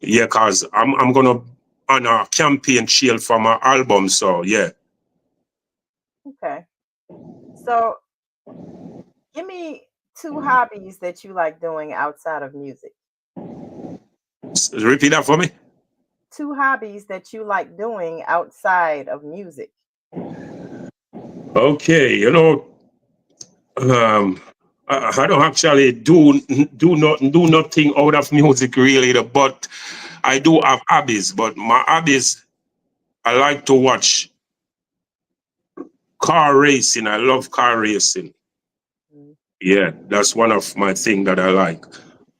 yeah, cause I'm gonna on a campaign trail for my album. So yeah. Okay. So give me two hobbies that you like doing outside of music. Repeat that for me. Two hobbies that you like doing outside of music. Okay, um, I don't actually do nothing out of music really, but I do have hobbies. But my hobbies, I like to watch car racing. I love car racing. Yeah, that's one of my thing that I like.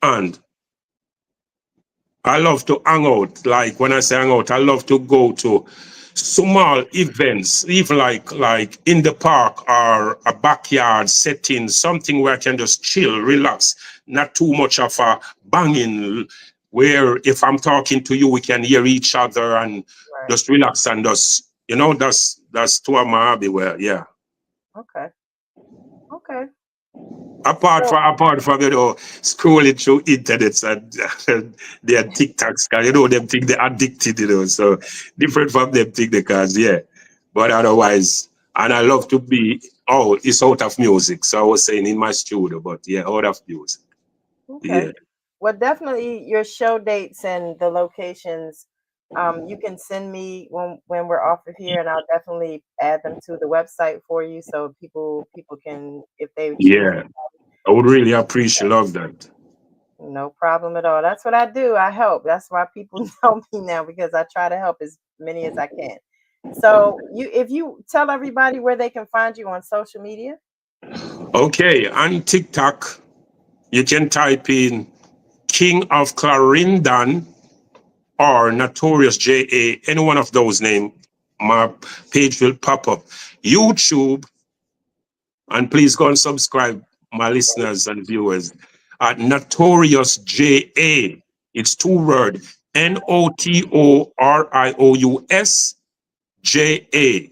And I love to hang out. Like when I say hang out, I love to go to small events, even like in the park or a backyard setting, something where I can just chill, relax, not too much of a banging. Where if I'm talking to you, we can hear each other and Right. just relax and just that's two of my hobby. Where yeah. Okay. Okay. So Apart from scrolling through internets and their TikToks, cause them think they're addicted, so different from them think they cause yeah. But otherwise, and I love to be it's out of music. So I was saying in my studio, but yeah, out of music. okay. Yeah. Well, definitely your show dates and the locations. You can send me when we're off of here, and I'll definitely add them to the website for you, so people can, if they choose. Yeah. I would really appreciate love that. No problem at all. That's what I do. I help. That's why people know me now, because I try to help as many as I can. So if you tell everybody where they can find you on social media. Okay, on TikTok, you can type in King of Clarendon or Notorious J.A., any one of those names, my page will pop up. YouTube, and please go and subscribe, my listeners and viewers, at Notorious J.A. It's two word, Notorious J.A.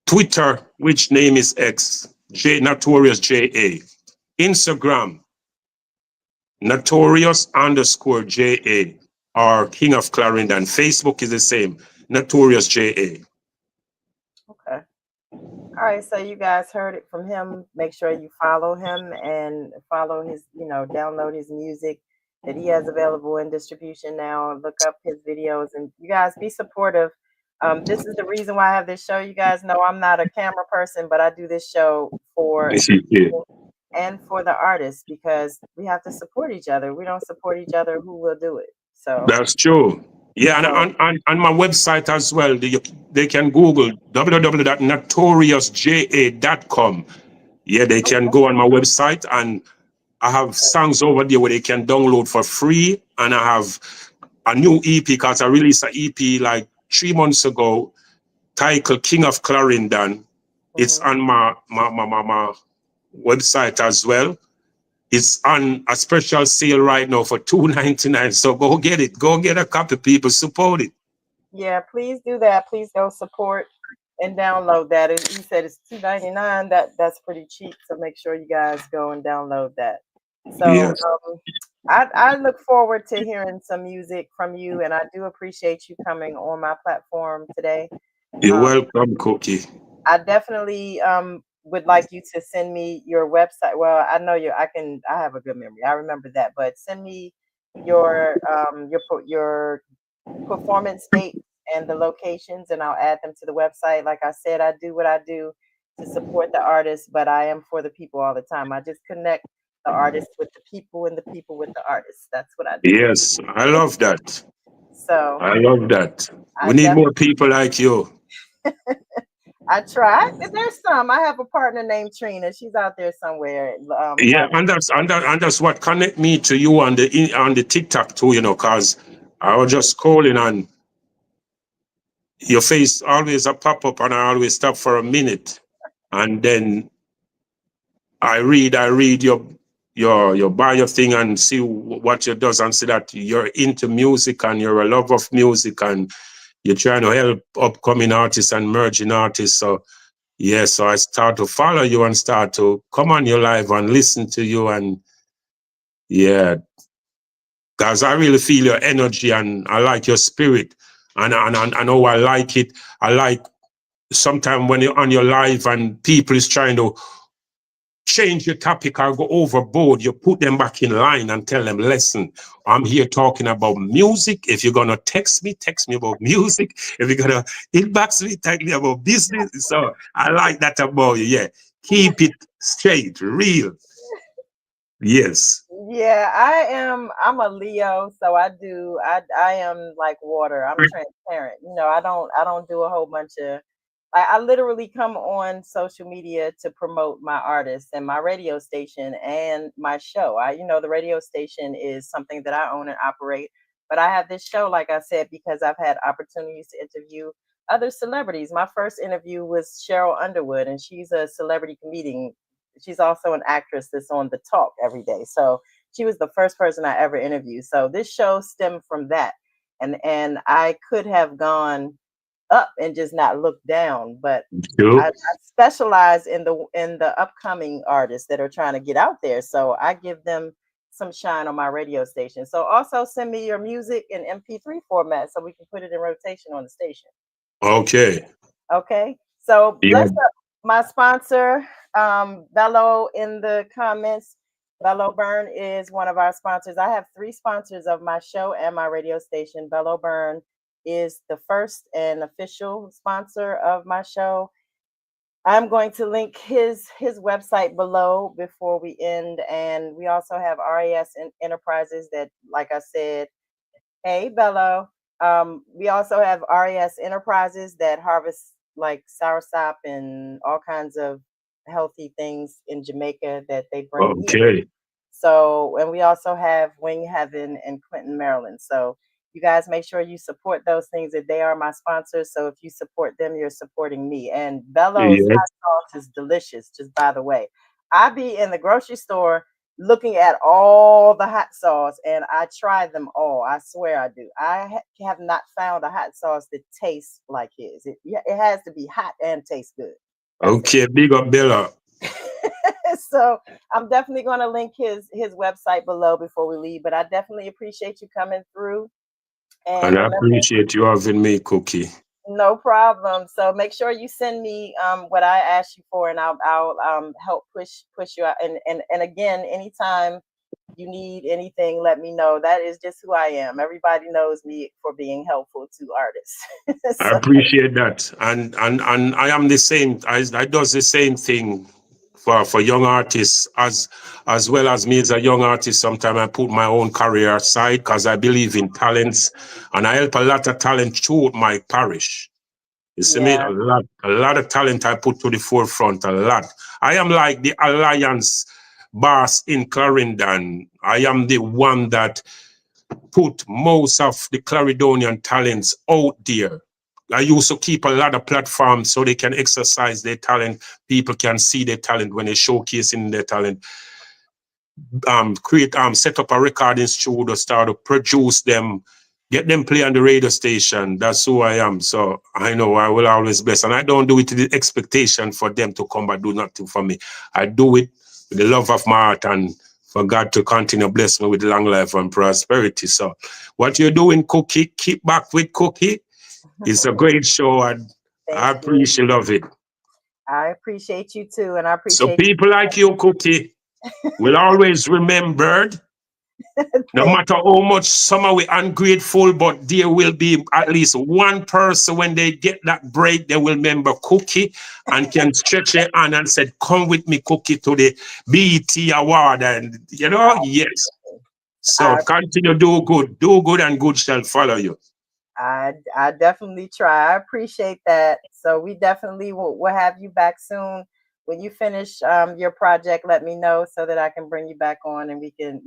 Twitter, which name is X, Notorious J.A. Instagram, Notorious_JA or King of Clarendon. Facebook is the same, Notorious JA. Okay. All right, so you guys heard it from him. Make sure you follow him and follow his, download his music that he has available in distribution now. Look up his videos, and you guys be supportive. This is the reason why I have this show. You guys know I'm not a camera person, but I do this show for the Yeah, people and for the artists, because we have to support each other. We don't support each other, who will do it? So, that's true. Yeah, and so on my website as well, they can Google www.notoriousja.com. Yeah, they can go on my website, and I have songs over there where they can download for free. And I have a new EP because I released an EP like 3 months ago titled King of Clarendon. It's mhm. on my website as well. It's on a special sale right now for $2.99. So go get it. Go get a copy, people. Support it. Yeah, please do that. Please go support and download that. And he said it's $2.99. That's pretty cheap. So make sure you guys go and download that. So Yes. I look forward to hearing some music from you, and I do appreciate you coming on my platform today. You're Um, welcome, Cookie. I definitely would like you to send me your website. Well, I know I have a good memory. I remember that, but send me your performance dates and the locations, and I'll add them to the website. Like I said, I do what I do to support the artists, but I am for the people all the time. I just connect the artists with the people and the people with the artists. That's what I do. Yes, I love that. So I love that. I We need definitely more people like you. I try. There's some. I have a partner named Trina. She's out there somewhere. Yeah, Like and that's what connect me to you on the TikTok too, cause I was just scrolling and your face always a pop up and I always stop for a minute. And then I read your bio thing and see what you does and see that you're into music and you're a lover of music and you're trying to help upcoming artists and emerging artists. So yeah, so I start to follow you and start to come on your live and listen to you and yeah, because I really feel your energy and I like your spirit and I know I like it. I like sometimes when you're on your live and people is trying to change your topic or go overboard, you put them back in line and tell them, listen, I'm here talking about music. If you're gonna text me about music. If you're gonna inbox me, tell me about business. So I like that about you. Yeah. Keep it straight, real. Yes. yeah, I'm a Leo, so I am like water. I'm transparent. I don't do a whole bunch of I literally come on social media to promote my artists and my radio station and my show. The radio station is something that I own and operate, but I have this show, like I said, because I've had opportunities to interview other celebrities. My first interview was Cheryl Underwood, and she's a celebrity comedian. She's also an actress that's on The Talk every day. So she was the first person I ever interviewed. So this show stemmed from that, and I could have gone up and just not look down. But I You. specialize in the upcoming artists that are trying to get out there. So I give them some shine on my radio station. So also send me your music in MP3 format so we can put it in rotation on the station. Okay. Okay. So Yeah. bless up my sponsor, Bello in the comments. Bello Burn is one of our sponsors. I have three sponsors of my show and my radio station. Bello Burn is the first and official sponsor of my show. I'm going to link his website below before we end, and we also have RAS Enterprises that, like I said, hey, Bello. We also have RAS Enterprises that harvest like soursop and all kinds of healthy things in Jamaica that they bring here. Okay. So, and we also have Wing Heaven in Clinton, Maryland. So, you guys make sure you support those things that they are my sponsors. So, if you support them, you're supporting me. And Bello's Yes. hot sauce is delicious, just by the way. I be in the grocery store looking at all the hot sauce and I try them all. I swear I do. Have not found a hot sauce that tastes like his. It has to be hot and taste good. That's it. Okay. Big up Bella. So I'm definitely going to link his website below before we leave. But I definitely appreciate you coming through. And And I remember, appreciate you having me, Cookie. no problem. So make sure you send me what I asked you for, and I'll help push you out. And again, anytime you need anything, let me know. That is just who I am. Everybody knows me for being helpful to artists. I So, appreciate that. And I am the same. I does the same thing for young artists as well as me as a young artist. Sometimes I put my own career aside because I believe in talents and I help a lot of talent throughout my parish. You see me? yeah, A lot of talent I put to the forefront, a lot. I am like the alliance boss in Clarendon. I am the one that put most of the Clarendonian talents out there. I used to keep a lot of platforms so they can exercise their talent. People can see their talent when they're showcasing their talent. Create set up a recording studio, start to produce them, get them play on the radio station. That's who I am. So I know I will always bless. And I don't do it to the expectation for them to come and do nothing for me. I do it with the love of my heart and for God to continue bless me with long life and prosperity. So what you're doing, Cookie, keep back with Cookie. It's a great show and thank I you. appreciate love it. I appreciate you too, and I So appreciate people like you, Cookie, will always remember. you. No Thank matter how much some are we ungrateful, but there will be at least one person when they get that break, they will remember Cookie and can stretch their hand and said, come with me, Cookie, to the BET award. And yes. So I continue, do good, and good shall follow you. I definitely try. I appreciate that. So we definitely will have you back soon. When you finish your project, let me know so that I can bring you back on and we can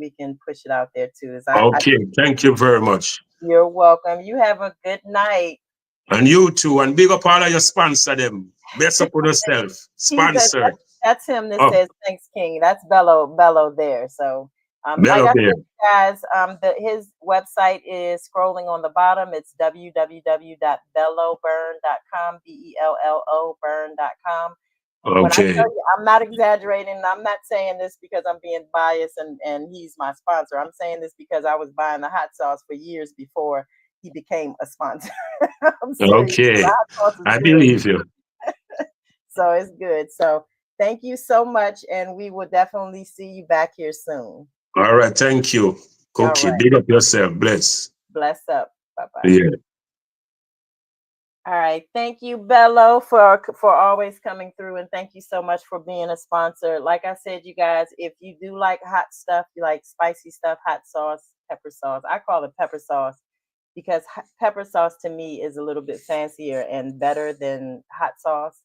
push it out there too. Okay, thank you very much. You're welcome. You have a good night. And you too, and big up all of your sponsor them. Best up on yourself. He's a, Sponsor. that's him that Oh, says thanks, King. That's Bello there. So like Bello I Bear. said, guys, his website is scrolling on the bottom. It's www.belloburn.com, BELLO burn.com. When I Okay. tell you, I'm not exaggerating. I'm not saying this because I'm being biased and he's my sponsor. I'm saying this because I was buying the hot sauce for years before he became a sponsor. I'm serious. The Okay. hot sauce is I good. believe you. So it's good. So thank you so much. And we will definitely see you back here soon. All right. Thank you. All Cookie. right. Big up yourself. Bless. Bless up. Bye bye. Yeah. All right. Thank you, Bello, for always coming through. And thank you so much for being a sponsor. Like I said, you guys, if you do like hot stuff, you like spicy stuff, hot sauce, pepper sauce. I call it pepper sauce. because pepper sauce to me is a little bit fancier and better than hot sauce.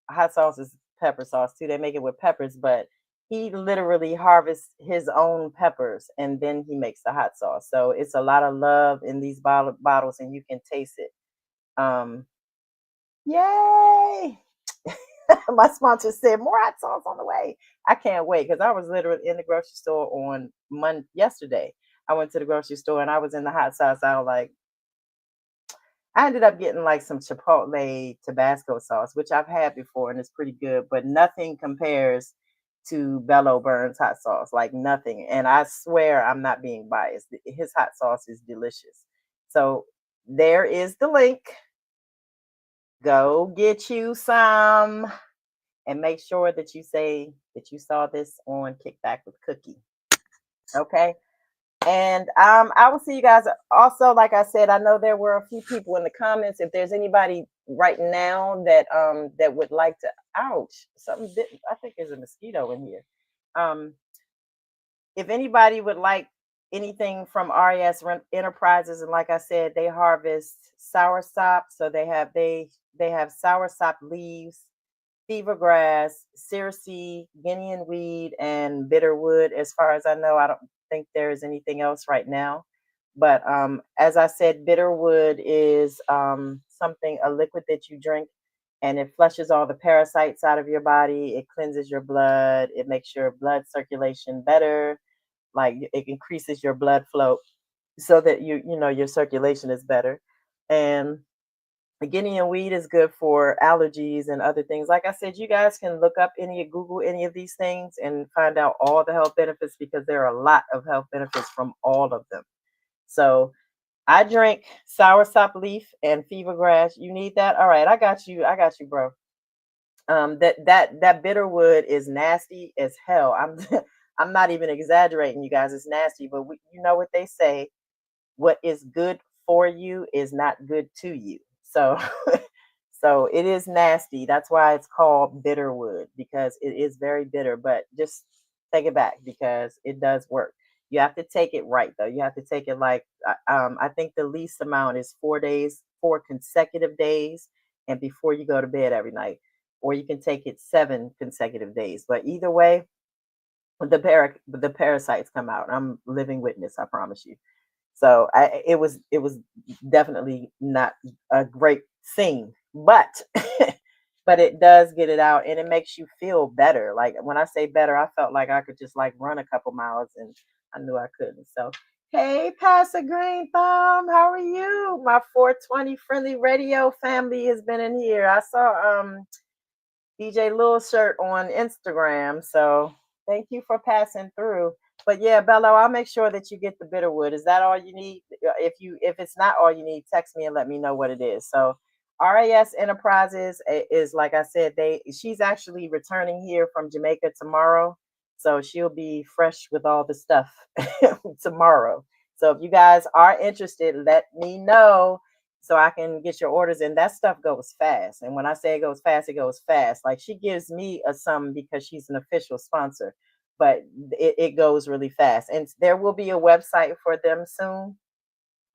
Hot sauce is pepper sauce too. They make it with peppers, but he literally harvests his own peppers and then he makes the hot sauce. So it's a lot of love in these bottles, and you can taste it. Um, Yay! My sponsor said more hot sauce on the way. I can't wait because I was literally in the grocery store on yesterday. I went to the grocery store and I was in the hot sauce aisle. Like, I ended up getting like some Chipotle Tabasco sauce, which I've had before and it's pretty good, but nothing compares to Bello Burns hot sauce. Like nothing. And I swear I'm not being biased. His hot sauce is delicious. So there is the link. Go get you some, and make sure that you say that you saw this on Kickback with Cookie. Okay. And I will see you guys. Also, like I said, I know there were a few people in the comments. If there's anybody right now that would like to, ouch, something didn't. I think there's a mosquito in here. If anybody would like anything from RES Enterprises, and like I said, they harvest soursop, so they have soursop leaves, fever grass, circe, guinean weed, and bitterwood. As far as I know, I don't think there is anything else right now. But as I said, bitterwood is a liquid that you drink, and it flushes all the parasites out of your body. It cleanses your blood. It makes your blood circulation better. Like it increases your blood flow so that your circulation is better. And Guinea weed is good for allergies and other things. Like I said, you guys can Google any of these things and find out all the health benefits, because there are a lot of health benefits from all of them. So I drink soursop leaf and fever grass. You need that? All right, I got you. I got you, bro. That bitterwood is nasty as hell. I'm not even exaggerating, you guys. It's nasty, but you know what they say: what is good for you is not good to you. So so it is nasty. That's why it's called bitterwood, because it is very bitter. But just take it back, because it does work. You have to take it right though. You have to take it like I think the least amount is 4 days, 4 consecutive days, and before you go to bed every night. Or you can take it 7 consecutive days. But either way, the parasites come out. I'm living witness, I promise you. So it was definitely not a great scene, but but it does get it out, and it makes you feel better. Like when I say better, I felt like I could just like run a couple miles, and I knew I couldn't. So hey, Pastor Green Thumb, how are you? My 420 friendly radio family has been in here. I saw DJ Lil shirt on Instagram. So thank you for passing through. But yeah, Bello, I'll make sure that you get the bitterwood. Is that all you need? If it's not all you need, text me and let me know what it is. So RAS Enterprises is, like I said, she's actually returning here from Jamaica tomorrow. So she'll be fresh with all the stuff tomorrow. So if you guys are interested, let me know so I can get your orders. And that stuff goes fast. And when I say it goes fast, it goes fast. Like she gives me a sum because she's an official sponsor, but it goes really fast. And there will be a website for them soon.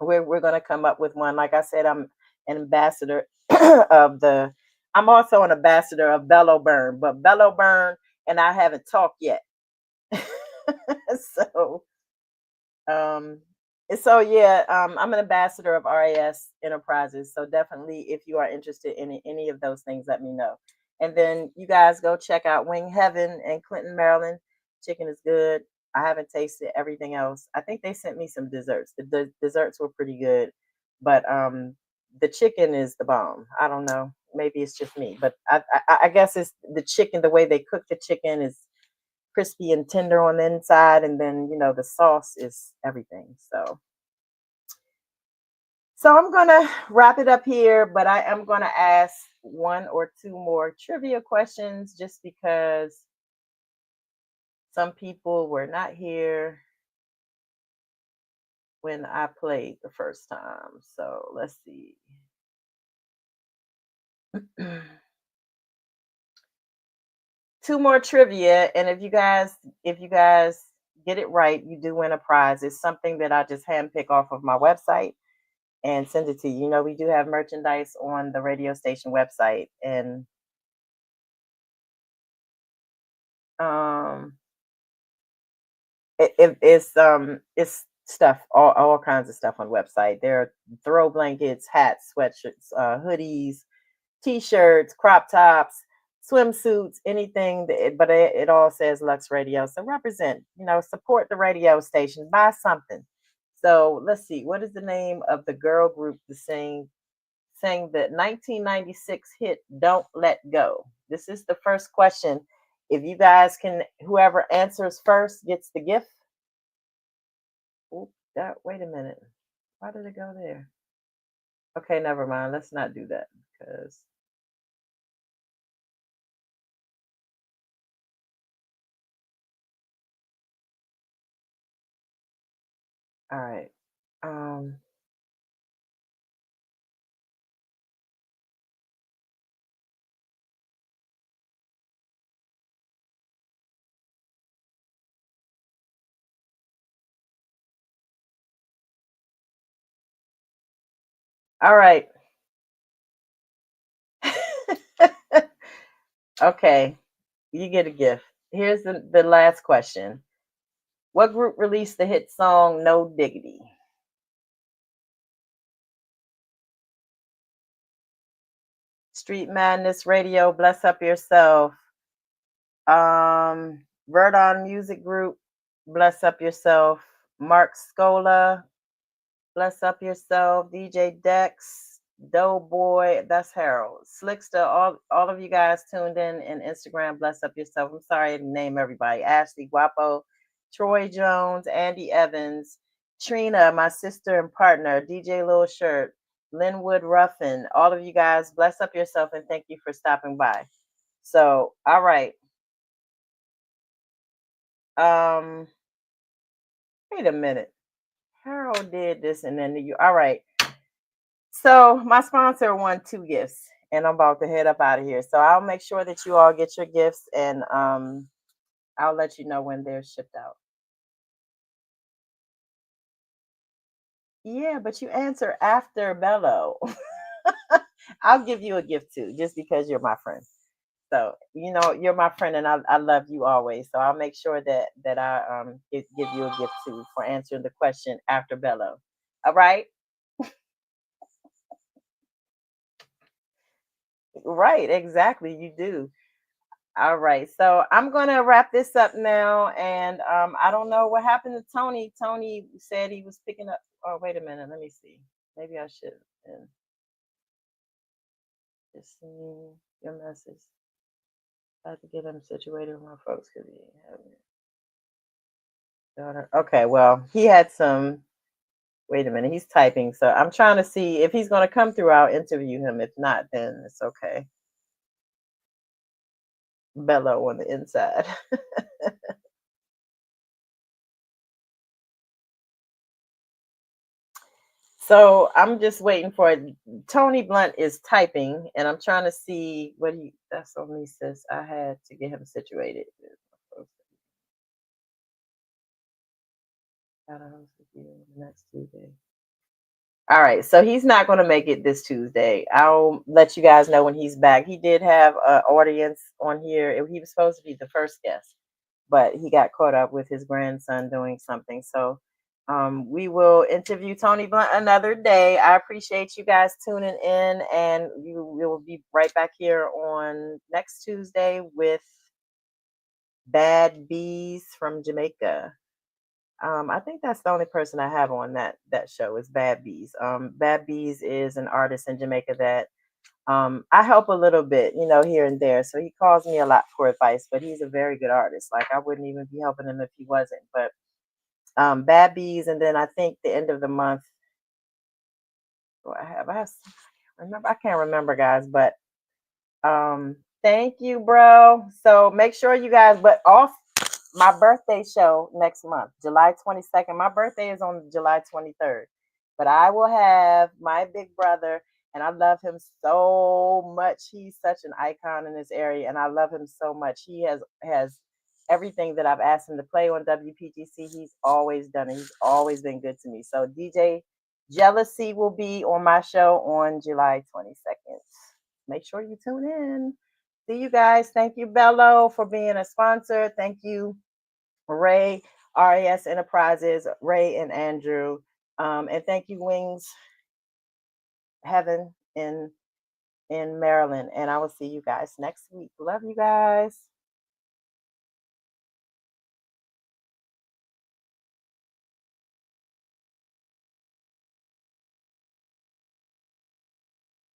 We're going to come up with one. Like I said, I'm an ambassador I'm also an ambassador of Bello Burn, but Bello Burn and I haven't talked yet. so um so yeah, I'm an ambassador of RAS Enterprises. So definitely, if you are interested in any of those things, let me know. And then you guys go check out Wing Heaven in Clinton, Maryland. Chicken is good. I haven't tasted everything else. I think they sent me some desserts. The desserts were pretty good, but the chicken is the bomb. I don't know. Maybe it's just me, but I guess it's the chicken. The way they cook the chicken is crispy and tender on the inside, and then the sauce is everything. So I'm gonna wrap it up here, but I am gonna ask one or two more trivia questions, just because some people were not here when I played the first time. So let's see. Two more trivia, and if you guys get it right, you do win a prize. It's something that I just handpick off of my website. and send it to you. You know, we do have merchandise on the radio station website, and um, it's stuff, all kinds of stuff on the website. There are throw blankets, hats, sweatshirts, hoodies, t-shirts, crop tops, swimsuits, anything but it all says Lux Radio. So represent, support the radio station, buy something. So let's see, what is the name of the girl group that sang the 1996 hit Don't Let Go? This is the first question. If you guys can, whoever answers first gets the gift. Oop, wait a minute. Why did it go there? Okay, never mind. Let's not do that because all right. Um all right. Okay, you get a gift. Here's the last question. What group released the hit song No Diggity? Street Madness Radio, Bless Up Yourself. Verdon Music Group, Bless Up Yourself. Mark Scola, Bless Up Yourself. DJ Dex, Doughboy, that's Harold. Slickster, all of you guys tuned in Instagram, Bless Up Yourself. I'm sorry I didn't name everybody. Ashley Guapo, Troy Jones, Andy Evans, Trina, my sister and partner, DJ Lil Shirt, Linwood Ruffin, all of you guys, bless up yourself and thank you for stopping by. So, all right. Wait a minute. Harold did this and then you. All right. So my sponsor won 2 gifts, and I'm about to head up out of here. So I'll make sure that you all get your gifts, and I'll let you know when they're shipped out. Yeah, but you answer after Bello. I'll give you a gift too, just because you're my friend. So you're my friend, and I love you always. So I'll make sure that I give you a gift too for answering the question after Bello. All right. Right, exactly. You do. All right. So I'm gonna wrap this up now. And I don't know what happened to Tony. Tony said he was picking up. Oh, wait a minute. Let me see. Maybe I should just see your message. I have to get him situated with my folks because he have daughter. Okay, well, he had some. Wait a minute, he's typing. So I'm trying to see if he's gonna come through. I'll interview him. If not, then it's okay. Bello on the inside. So I'm just waiting for it. Tony Blunt is typing, and I'm trying to see what he. That's on me, sis. I had to get him situated. Gotta host with you next Tuesday. All right, so he's not going to make it this Tuesday. I'll let you guys know when he's back. He did have an audience on here. He was supposed to be the first guest, but he got caught up with his grandson doing something. So we will interview Tony Blunt another day. I appreciate you guys tuning in, and we will be right back here on next Tuesday with Bad Bees from Jamaica. I think that's the only person I have on that show is Bad Bees. Bad Bees is an artist in Jamaica that I help a little bit, here and there. So he calls me a lot for advice, but he's a very good artist. Like I wouldn't even be helping him if he wasn't. But Bad Bees, and then I think the end of the month. What I have remember. I can't remember, guys, but thank you, bro. So make sure you guys, but off my birthday show next month, July 22nd. My birthday is on July 23rd. But I will have my big brother, and I love him so much. He's such an icon in this area, and I love him so much. He has everything that I've asked him to play on WPGC. He's always done it. He's always been good to me. So DJ Jealousy will be on my show on July 22nd. Make sure you tune in. See you guys. Thank you, Bello, for being a sponsor. Thank you, Ray, RAS Enterprises, Ray and Andrew. And thank you, Wings Heaven in Maryland. And I will see you guys next week. Love you guys.